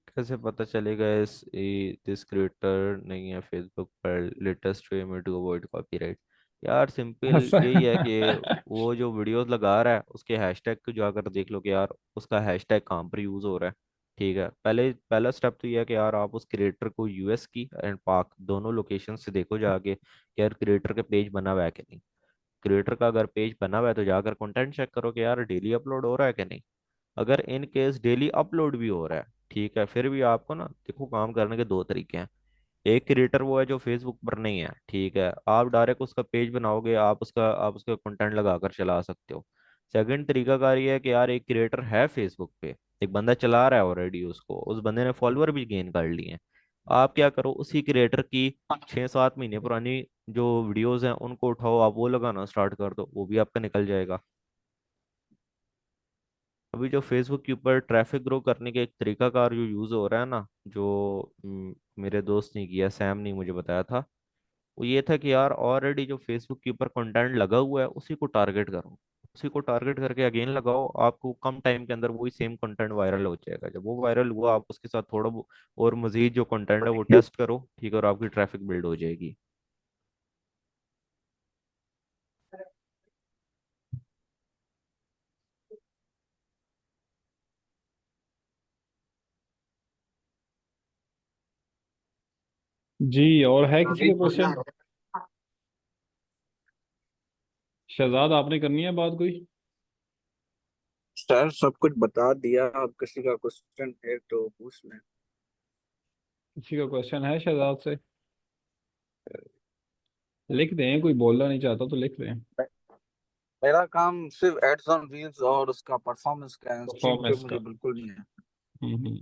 कैसे पता चलेगा इस दिस क्रिएटर नहीं है फेसबुक पर, लेटेस्ट वे में टू अवॉइड कॉपीराइट? यार सिंपल यही है कि वो जो वीडियोस लगा रहा है उसके हैशटैग को जाकर देख लो कि यार उसका हैशटैग कहाँ पर यूज़ हो रहा है। ठीक है, पहला स्टेप तो ये है कि यार आप उस क्रिएटर को यूएस की एंड पाक दोनों लोकेशन से देखो जाके कि यार क्रिएटर का पेज बना हुआ है कि नहीं। क्रिएटर का अगर पेज बना हुआ है तो जाकर कंटेंट चेक करो कि यार डेली अपलोड हो रहा है कि नहीं। अगर इन केस डेली अपलोड भी हो रहा है, ठीक है, फिर भी आपको ना देखो काम करने के दो तरीके हैं। एक क्रिएटर वो है जो फेसबुक पर नहीं है, ठीक है, आप डायरेक्ट उसका पेज बनाओगे, आप उसका कंटेंट लगाकर चला सकते हो। सेकंड तरीकाकार ये है कि यार एक क्रिएटर है फेसबुक पे, एक बंदा चला रहा है ऑलरेडी, उसको उस बंदे ने फॉलोअर भी गेन कर लिए हैं। आप क्या करो, उसी क्रिएटर की 6-7 महीने पुरानी जो वीडियोस हैं उनको उठाओ, आप वो लगाना स्टार्ट कर दो, वो भी आपका निकल जाएगा। अभी जो फेसबुक के ऊपर ट्रैफिक ग्रो करने के एक तरीकाकार जो यूज़ हो रहा है ना, जो मेरे दोस्त ने किया, सैम ने मुझे बताया था, वो ये था कि यार ऑलरेडी जो फेसबुक के ऊपर कंटेंट लगा हुआ है उसी को टारगेट करो। उसी को टारगेट करके अगेन लगाओ, आपको कम टाइम के अंदर वही सेम कंटेंट वायरल हो जाएगा। जब वो वायरल हुआ आप उसके साथ थोड़ा और मजीद जो कंटेंट है वो टेस्ट करो, ठीक है, और आपकी ट्रैफिक बिल्ड हो जाएगी। जी, और है किसी का क्वेश्चन? शहजाद, आपने करनी है बात कोई? सर सब कुछ बता दिया, अब किसी का क्वेश्चन है तो पूछ लें। किसी का क्वेश्चन है शहजाद से? लिख दें, कोई बोलना नहीं चाहता तो लिख दें। मेरा काम सिर्फ एड्स ऑन रील्स और उसका परफॉर्मेंस का है, स्ट्रीम पे परफॉर्मेंस मुझे का। बिल्कुल नहीं है। हम्म।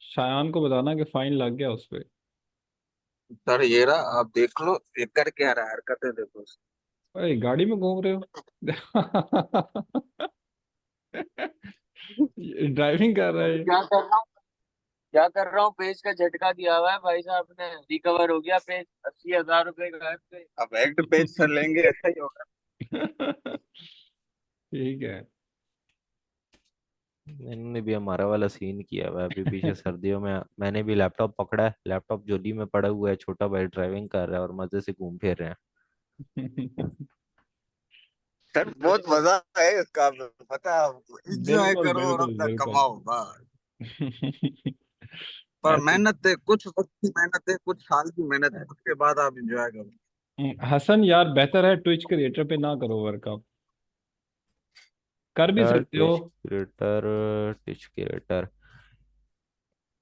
शायान को बताना कि फाइन लग गया उस पे। सर ये रहा, आप देख लो ये कर क्या रहा है, हरकतें देखो उसकी। अरे गाड़ी में घूम रहे हो? ड्राइविंग कर रहा है। क्या कर रहा हूँ, क्या कर रहा हूँ, पेज का झटका दिया हुआ है भाई साहब ने, रिकवर हो गया पेज, 80,000 रुपए गायब थे। अब एक्ट पेज सर लेंगे ऐसा ही होगा। ठीक है। इन्होंने भी हमारा वाला सीन किया हुआ है। अभी पीछे सर्दियों में मैंने भी लैपटॉप पकड़ा है, लैपटॉप जोली में पड़ा हुआ है, छोटा भाई ड्राइविंग कर रहा है और मजे से घूम फिर रहे हैं। सर बहुत मजा है इसका, पता, एंजॉय बिल्कुल करो और बिल्कुल अपना बिल्कुल। कमाओ बस। पर ऐसे। मेहनत है, कुछ वक्त की मेहनत है, कुछ साल की मेहनत है, उसके बाद आप एंजॉय करो। हसन यार, बेहतर है ट्विच क्रिएटर पे ना करो वर्कआउट। कर भी यार सकते हो। ट्विच क्रिएटर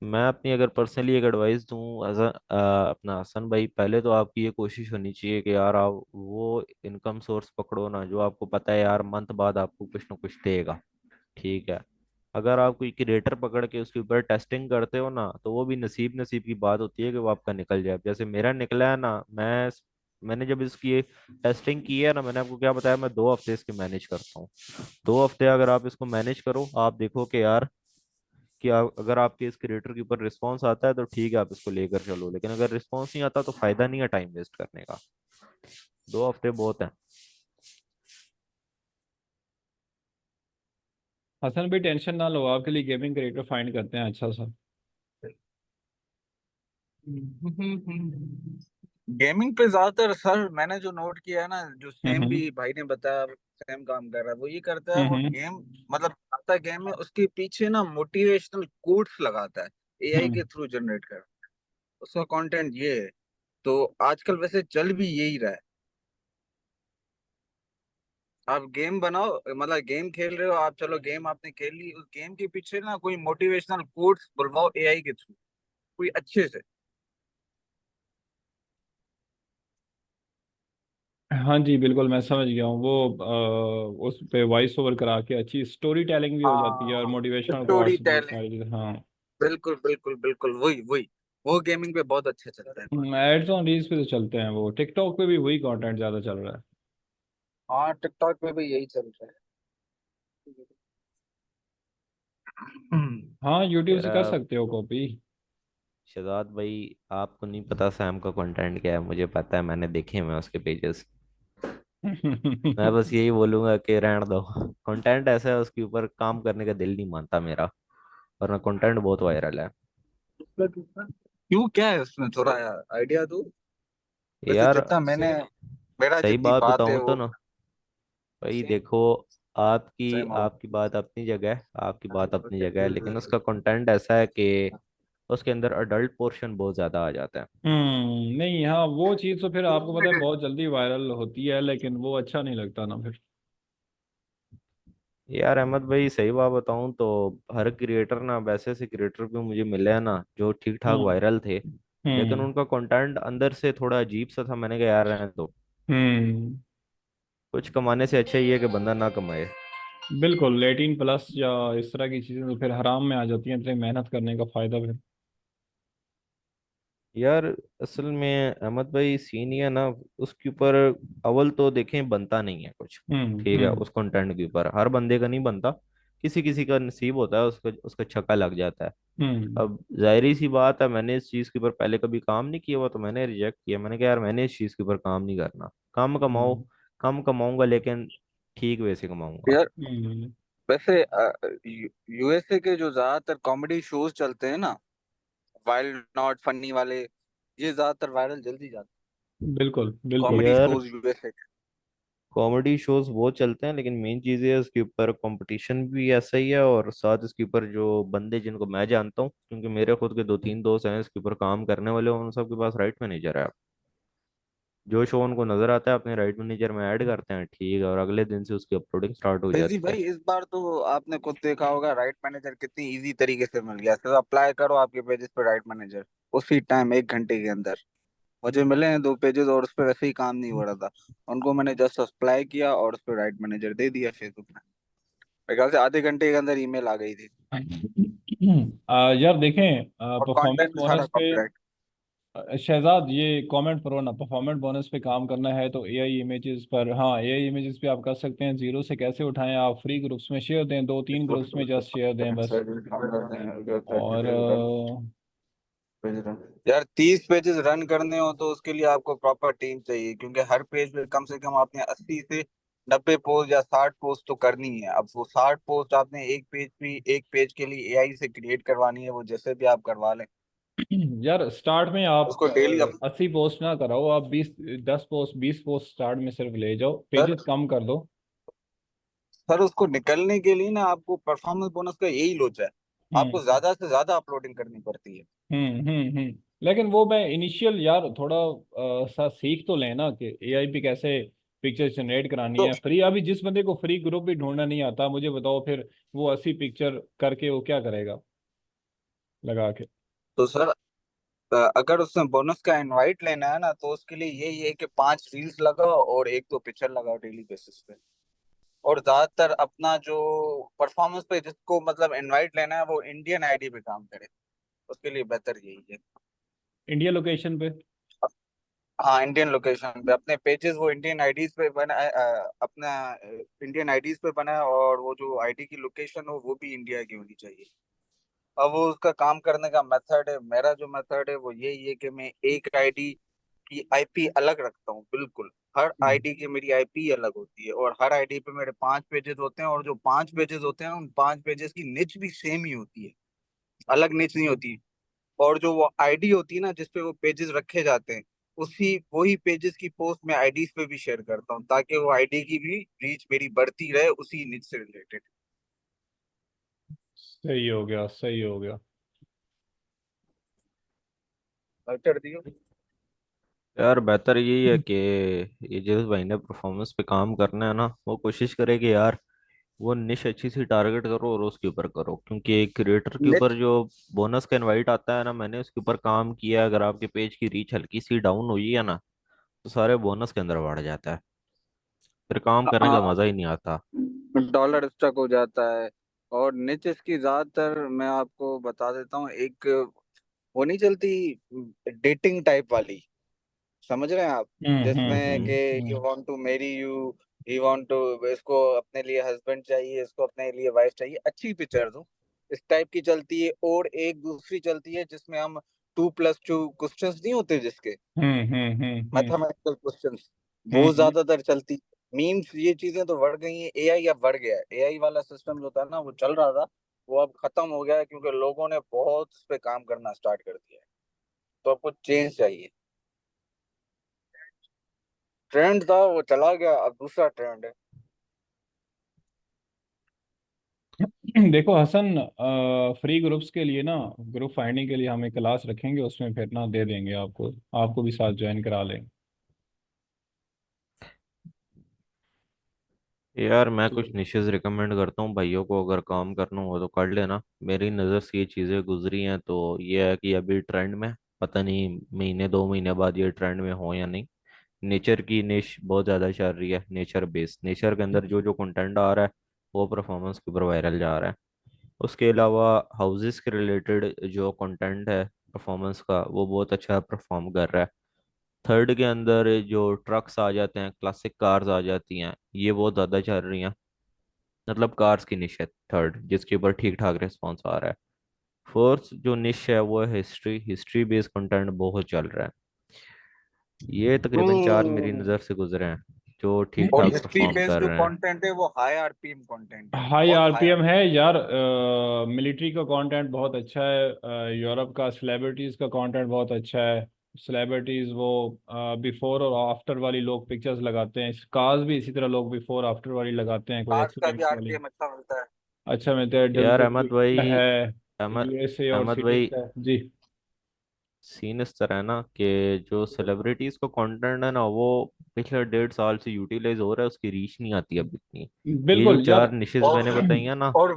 मैं अपनी अगर पर्सनली एक एडवाइस दूं एज अपना हसन भाई, पहले तो आपकी ये कोशिश होनी चाहिए कि यार आप वो इनकम सोर्स पकड़ो ना जो आपको पता है यार मंथ बाद आपको कुछ ना कुछ देगा। ठीक है। अगर आप कोई क्रिएटर पकड़ के उसके ऊपर टेस्टिंग करते हो ना तो वो भी नसीब नसीब की बात होती है कि वो आपका निकल जाए। जैसे मेरा निकला है ना, मैंने जब इसकी टेस्टिंग की है ना, मैंने आपको क्या बताया, मैं 2 हफ्ते इसके मैनेज करता हूँ। 2 हफ्ते अगर आप इसको मैनेज करो, आप देखो कि यार कि अगर आपके इस क्रिएटर के ऊपर रिस्पॉन्स आता है तो ठीक है, आप इसको लेकर चलो, लेकिन अगर रिस्पॉन्स नहीं आता तो फायदा नहीं है टाइम वेस्ट करने का। 2 हफ्ते बहुत है। हसन भी टेंशन ना लो, आपके लिए गेमिंग क्रिएटर फाइंड करते हैं अच्छा सा। गेमिंग पे ज्यादातर सर मैंने जो नोट किया है ना, जो सेम हम्म भी भाई ने बताया, सेम काम कर रहा है, वो ये करता है, वो हम्म गेम मतलब आता है गेम में, उसके पीछे ना मोटिवेशनल कोट्स लगाता है, एआई हम्म के थ्रू जनरेट कर, उसका कंटेंट ये है। तो आजकल वैसे चल भी यही रहा है। आप गेम बनाओ, मतलब गेम खेल रहे हो आप, चलो गेम आपने खेल ली, उस गेम के पीछे ना कोई मोटिवेशनल कोट्स बुलवाओ एआई के थ्रू, कोई अच्छे से। हाँ जी बिल्कुल, मैं समझ गया हूँ। वो उस पे वॉइस ओवर करा के अच्छी स्टोरी टेलिंग भी हो जाती है और हाँ, मोटिवेशनल स्टोरी कोट्स बहुत टेलिंग, सारी चीजें। हाँ। बिल्कुल बिल्कुल बिल्कुल, वही वही, वो गेमिंग पे बहुत अच्छा चलता है। एड्स ऑन रील्स पे तो चलते हैं, वो टिकटॉक पे भी वही कंटेंट ज्यादा चल रहा है। हाँ, टिकटॉक पे भी यही चल रहा है। हाँ, यूट्यूब से तेरा कर सकते हो कॉपी। शहजाद भाई, आपको नहीं पता सैम का कंटेंट क्या है, मुझे पता है, मैंने देखे हैं उसके पेजेस। मैं बस यही बोलूंगा कि रहने दो। कंटेंट ऐसा है उसके ऊपर काम करने का दिल नहीं मानता मेरा, वरना कंटेंट बहुत वायरल है। क्यों, क्या है उसमें, थोड़ा आइडिया दो। वैसे यार जितना मैंने, मेरा सही जितनी बात बात है बताऊं तो वो ना भाई सेम, देखो, आपकी सेम हो। आपकी बात अपनी जगह है, आपकी बात अपनी जगह है, लेकिन उसका कंटेंट ऐसा है कि उसके अंदर अडल्ट पोर्शन बहुत ज्यादा आ जाता है। नहीं, हाँ वो चीज़ तो फिर आपको पता है बहुत जल्दी वायरल होती है, लेकिन वो अच्छा नहीं लगता ना फिर। यार अहमद भाई सही बात बताऊं तो हर क्रिएटर ना, वैसे से क्रिएटर भी मुझे मिले हैं ना जो ठीक ठाक हम्म वायरल थे, लेकिन हम्म उनका कंटेंट अंदर से थोड़ा अजीब सा था। मैंने कहा यार रहने दो, हम्म कुछ कमाने से अच्छा ही है कि बंदा ना कमाए। बिल्कुल, 18+ या इस तरह की चीज़ें तो फिर हराम में आ जाती हैं, इतनी मेहनत करने का फायदा फिर। यार असल में अहमद भाई सीन ये है ना, उसके ऊपर अव्वल तो देखें बनता नहीं है कुछ। ठीक है, हम्म। उस कंटेंट के ऊपर हर बंदे का नहीं बनता, किसी किसी का नसीब होता है, उसका उसका छक्का लग जाता है। हम्म अब जाहिर सी बात है, मैंने इस चीज़ के ऊपर पहले कभी काम नहीं किया हुआ तो मैंने रिजेक्ट किया। मैंने कहा यार मैंने इस चीज़ के ऊपर काम नहीं करना। कम कमाओ, हम्म कम कमाऊंगा लेकिन ठीक वे से कमाऊंगा। यार हम्म वैसे यूएसए के जो ज्यादातर कॉमेडी शोज चलते हैं ना, वाइल्ड नॉट फनी वाले, ये ज्यादातर वायरल जल्दी जाते बिल्कुल हैं, बिल्कुल। कॉमेडी यार शोज यूएसए। कॉमेडी शोज वो चलते हैं, लेकिन मेन चीज़ ये है उसके ऊपर कंपटीशन भी ऐसा ही है, और साथ इसके ऊपर जो बंदे जिनको मैं जानता हूँ, क्योंकि मेरे खुद के 2-3 दोस्त हैं इसके ऊपर काम करने वाले, उन सब के पास राइट मैनेजर है। जो शो उनको नजर आता है अपने राइट मैनेजर में ऐड करते हैं, ठीक है, और अगले दिन से उसकी अपलोडिंग स्टार्ट हो फिजी जाती है। भाई, इस बार तो आपने खुद देखा होगा राइट मैनेजर कितनी इजी तरीके से मिल गया, सिर्फ अप्लाई करो आपके पेजेस पे राइट मैनेजर, उसी टाइम 1 घंटे के अंदर। मुझे मिले हैं 2 पेजेस और उस पर वैसे ही काम नहीं हो रहा था, उनको मैंने जस्ट अप्लाई किया और उस पर राइट मैनेजर दे दिया फेसबुक में, मेरे ख्याल से आधे घंटे के अंदर ईमेल आ गई थी। यार देखें, और परफॉर्मेंस कंटेंट भी सारा बोनस पे कॉपीराइट। शहजाद ये कमेंट करो ना, परफॉर्मेंस बोनस पे काम करना है तो एआई इमेजेस पर, हाँ एआई इमेजेस पे आप कर सकते हैं। जीरो से कैसे उठाएं, आप फ्री ग्रुप्स में शेयर दें, 2-3 ग्रुप्स में जस्ट शेयर दें बस। और यार 30 पेजेस रन करने हो तो उसके लिए आपको प्रॉपर टीम चाहिए, क्योंकि हर पेज पे कम से कम आपने 80 से 90 पोस्ट या 60 पोस्ट तो करनी है। अब वो 60 पोस्ट आपने एक पेज के लिए एआई से क्रिएट करवानी है, वो जैसे भी आप करवा लें, यार स्टार्ट में आप उसको डेली। 80 पोस्ट ना कराओ, आप 10 पोस्ट 20 पोस्ट स्टार्ट में सिर्फ ले जाओ, सर पेजेस कम कर दो। सर उसको निकलने के लिए ना आपको परफॉर्मेंस बोनस का यही लोचा है, हम्म आपको ज्यादा से ज्यादा अपलोडिंग करनी पड़ती है। लेकिन वो मैं इनिशियल यार थोड़ा सा सीख तो लें ना कि एआई पे कैसे पिक्चर जनरेट करानी तो है फ्री। अभी जिस बंदे को फ्री ग्रुप भी ढूंढना नहीं आता, मुझे बताओ फिर वो 80 पिक्चर करके वो क्या करेगा लगा के। तो सर, अगर उसमें बोनस का इनवाइट लेना है ना, तो उसके लिए यही है कि 5 रील्स लगाओ और 1-2 पिक्चर लगाओ डेली बेसिस पे। और ज्यादातर अपना जो परफॉर्मेंस पे जिसको मतलब इनवाइट लेना है, वो इंडियन आईडी पे काम करे। उसके लिए बेहतर यही है। इंडिया लोकेशन पे। हाँ, इंडियन लोकेशन पे अपने पेजेस वो इंडियन आईडीज पे बनाए, अपना इंडियन आईडीज पे बनाए, और वो जो आईडी की लोकेशन हो वो भी इंडिया की होनी चाहिए। अब वो उसका काम करने का मेथड है, मेरा जो मेथड है वो यही है कि मैं एक आईडी की आईपी अलग रखता हूँ बिल्कुल। हर हम्म। आईडी की मेरी आईपी अलग होती है, और हर आईडी पे मेरे 5 पेजेस होते हैं, और जो 5 पेजेस होते हैं उन 5 पेजेस की निच भी सेम ही होती है, अलग निच नहीं होती। और जो वो आईडी होती है ना जिसपे वो पेजेस रखे जाते हैं, उसी वही पेजेस की पोस्ट मैं आईडीज पे भी शेयर करता हूँ, ताकि वो आईडी की भी रीच मेरी बढ़ती रहे उसी निच से रिलेटेड। सही हो गया, सही हो गया। कर दियो। यार बेहतर यही है कि ये जिस भाई ने परफॉर्मेंस पे काम करना है ना, वो कोशिश करे कि यार वो निश अच्छी सी टारगेट करो और उसके ऊपर करो, क्योंकि एक क्रिएटर के ऊपर निच जो बोनस का इनवाइट आता है ना, मैंने उसके ऊपर काम किया है। अगर आपके पेज की रीच हल्की सी डाउन हुई है ना, तो सारे बोनस के अंदर बढ़ जाता है, फिर काम करने का मजा ही नहीं आता। डॉलर स्टक हो जाता है। और निच इसकी ज्यादातर मैं आपको बता देता हूँ, एक वो नहीं चलती डेटिंग टाइप वाली, समझ रहे हैं आप? जिसमें कि you want to marry you, he want to, इसको अपने लिए हस्बैंड चाहिए, इसको अपने लिए वाइफ चाहिए, अच्छी पिक्चर दो, इस टाइप की चलती है। और एक दूसरी चलती है जिसमें हम 2+2 क्वेश्चंस नहीं होते जिसके, मैथमेटिकल क्वेश्चंस, वो हम्म। ज्यादातर चलती। मीम्स ये चीजें तो बढ़ गई हैं, एआई अब बढ़ गया है। एआई वाला सिस्टम जो था ना वो चल रहा था, वो अब खत्म हो गया है, क्योंकि लोगों ने बहुत उस पे काम करना स्टार्ट कर दिया है। तो अब कुछ चेंज चाहिए। ट्रेंड था वो चला गया, अब दूसरा ट्रेंड है। देखो हसन, फ्री ग्रुप्स के लिए ना, ग्रुप फाइंडिंग के लिए हम एक क्लास रखेंगे, उसमें फिर ना दे देंगे आपको, आपको भी साथ ज्वाइन करा लेंगे। यार मैं तो कुछ निशेस रिकमेंड करता हूँ भाइयों को, अगर काम करना हो तो कर लेना। मेरी नज़र से ये चीज़ें गुजरी हैं, तो ये है कि अभी ट्रेंड में, पता नहीं महीने 2 महीने बाद ये ट्रेंड में हो या नहीं। नेचर की निश बहुत ज़्यादा चल रही है, नेचर बेस्ड, नेचर के अंदर जो जो कंटेंट आ रहा है वो परफॉर्मेंस के ऊपर वायरल जा रहा है। उसके अलावा हाउसेस के रिलेटेड जो कंटेंट है परफॉर्मेंस का, वो बहुत अच्छा परफॉर्म कर रहा है। थर्ड के अंदर जो ट्रक्स आ जाते हैं, क्लासिक कार्स आ जाती हैं, ये बहुत ज़्यादा चल रही हैं। मतलब कार्स की निश है थर्ड, जिसके ऊपर ठीक ठाक रिस्पॉन्स आ रहा है। फोर्थ जो निश है वो है हिस्ट्री, हिस्ट्री बेस्ड कंटेंट बहुत चल रहा है। ये तकरीबन 4 मेरी हम्म। नज़र से गुजरे हैं जो ठीक और ठाक हिस्ट्री परफॉर्म बेस्ड कर जो रहे हैं। कंटेंट है वो हाई आरपीएम कंटेंट है, हाई बहुत हाई आरपीएम है आरपीएम। यार। मिलिट्री का कंटेंट बहुत अच्छा है, यूरोप का सेलिब्रिटीज का कंटेंट बहुत अच्छा है। सेलिब्रिटीज वो बिफोर और आफ्टर वाली लोग पिक्चर्स लगाते हैं, कार्स भी इसी तरह लोग बिफोर आफ्टर वाली लगाते हैं, कोई आज का भी एक्सीडेंट्स वाली। आरपीएम अच्छा मिलता है। अच्छा मिलता है, यार अहमद डब्ल्यू भाई, है, अहमद यूएसए और अहमद सीरीज भाई, है जी। सीन इस तरह है ना कि जो सेलिब्रिटीज का कंटेंट है ना, वो पिछले 1.5 साल से यूटिलाइज हो रहा है, उसकी रीच नहीं आती अब इतनी। ये जो बिल्कुल यार। 4 निशेज और मैंने बताई है ना। और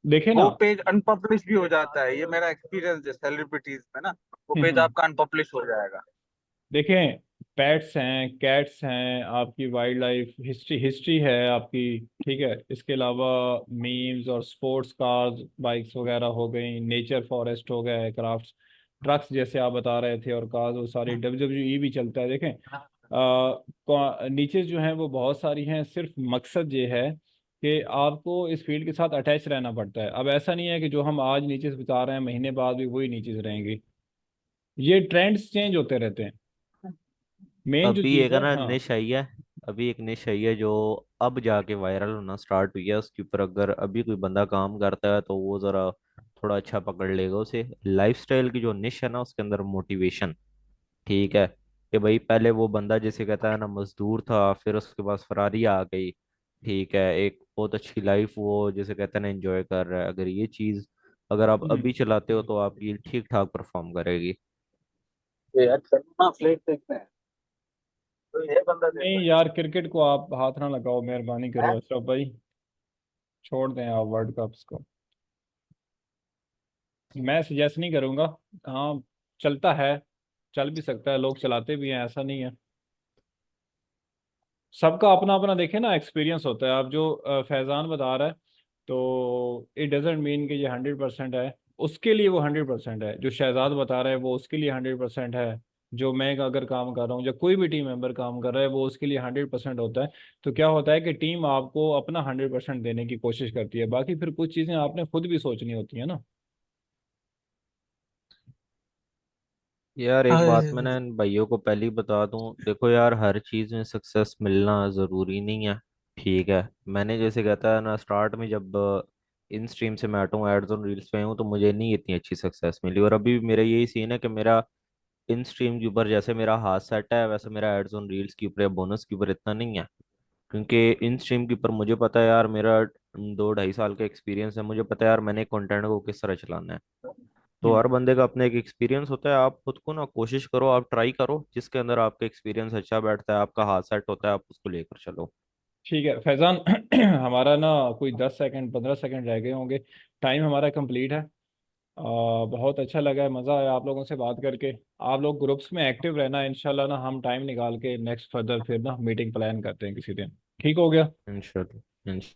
देखे ना। वो पेज अनपब्लिश भी हो जाता है, ये मेरा एक्सपीरियंस है सेलिब्रिटीज में ना। वो पेज हम्म। आपका अनपब्लिश हो जाएगा। देखें, पेट्स हैं, कैट्स हैं, आपकी वाइल्ड लाइफ हिस्ट्री हिस्ट्री है आपकी, ठीक है। इसके अलावा मीम्स और स्पोर्ट्स कार्स, बाइक्स वगैरह हो गई, नेचर फॉरेस्ट हो गए, क्राफ्ट्स, ट्रक्स जैसे आप बता रहे थे, और कार्स, वो सारी डब्ल्यू भी चलता है। देखें नीचे जो हैं वो बहुत सारी हैं, सिर्फ मकसद ये है कि आपको इस फील्ड के साथ अटैच रहना पड़ता है। अब ऐसा नहीं है कि जो हम आज नीचे से बता रहे हैं महीने बाद भी वही नीचे से रहेंगी, ये ट्रेंड्स चेंज होते रहते हैं। मेन जो अभी एक चीज़ है है, ना हाँ। निश आई है, अभी एक निश आई है जो अब जाके वायरल होना स्टार्ट हुई है। उसके ऊपर अगर अभी कोई बंदा काम करता है तो वो जरा थोड़ा अच्छा पकड़ लेगा उसे। लाइफस्टाइल की जो निश है ना, उसके अंदर मोटिवेशन, ठीक है, कि भाई पहले वो बंदा जैसे कहता है ना मजदूर था, फिर उसके पास फरारी आ गई, ठीक है, एक बहुत अच्छी लाइफ वो जैसे कहते हैं ना एंजॉय कर रहा है। अगर ये चीज अगर आप हम्म। अभी चलाते हो तो आपकी ठीक ठाक परफॉर्म करेगी। ये यार करुणा फ्लेट देखते हैं। तो ये बंदा नहीं देखो। यार, क्रिकेट को आप हाथ ना लगाओ, मेहरबानी करो अशरफ भाई, छोड़ दें आप वर्ल्ड कप्स को। मैं सजेस्ट नहीं करूंगा। हाँ, चलता है, चल भी सकता है, लोग चलाते भी हैं, ऐसा नहीं है। सबका अपना अपना देखे ना एक्सपीरियंस होता है। आप जो फैज़ान बता रहा है, तो इट डजेंट मीन कि ये 100% है। उसके लिए वो 100% है। जो शहजाद बता रहा है वो उसके लिए 100% है। जो मैं अगर काम कर रहा हूँ या कोई भी टीम मेंबर काम कर रहा है वो उसके लिए 100% होता है। तो क्या होता है कि टीम आपको अपना 100% देने की कोशिश करती है, बाकी फिर कुछ चीज़ें आपने खुद भी सोचनी होती है ना। यार एक बात हाँ, मैंने इन भाइयों को पहले ही बता दूं, देखो यार हर चीज़ में सक्सेस मिलना ज़रूरी नहीं है। ठीक है, मैंने जैसे कहता है ना स्टार्ट में, जब इन स्ट्रीम से मैं हटा हूँ, एड्स ऑन रील्स पे हूँ, तो मुझे नहीं इतनी अच्छी सक्सेस मिली। और अभी भी मेरा यही सीन है कि मेरा इन स्ट्रीम के ऊपर जैसे मेरा हाथ सेट है, वैसे मेरा एड्स ऑन रील्स के ऊपर या बोनस के ऊपर इतना नहीं है। क्योंकि इन स्ट्रीम के ऊपर मुझे पता है यार, मेरा 2 ढाई साल का एक्सपीरियंस है, मुझे पता है यार मैंने कंटेंट को किस तरह चलाना है। तो हर हम्म। बंदे का अपना एक एक्सपीरियंस होता है। आप खुद को ना कोशिश करो, आप ट्राई करो, जिसके अंदर आपका एक्सपीरियंस अच्छा बैठता है, आपका हाथ सेट होता है, आप उसको लेकर चलो। ठीक है फैज़ान, हमारा ना कोई 10 सेकंड 15 सेकंड रह गए होंगे, टाइम हमारा कंप्लीट है। बहुत अच्छा लगा है, मज़ा आया आप लोगों से बात करके। आप लोग ग्रुप्स में एक्टिव रहना, इंशाल्लाह ना हम टाइम निकाल के नेक्स्ट फर्दर फिर ना मीटिंग प्लान करते हैं किसी दिन। ठीक हो गया। इंशाल्लाह।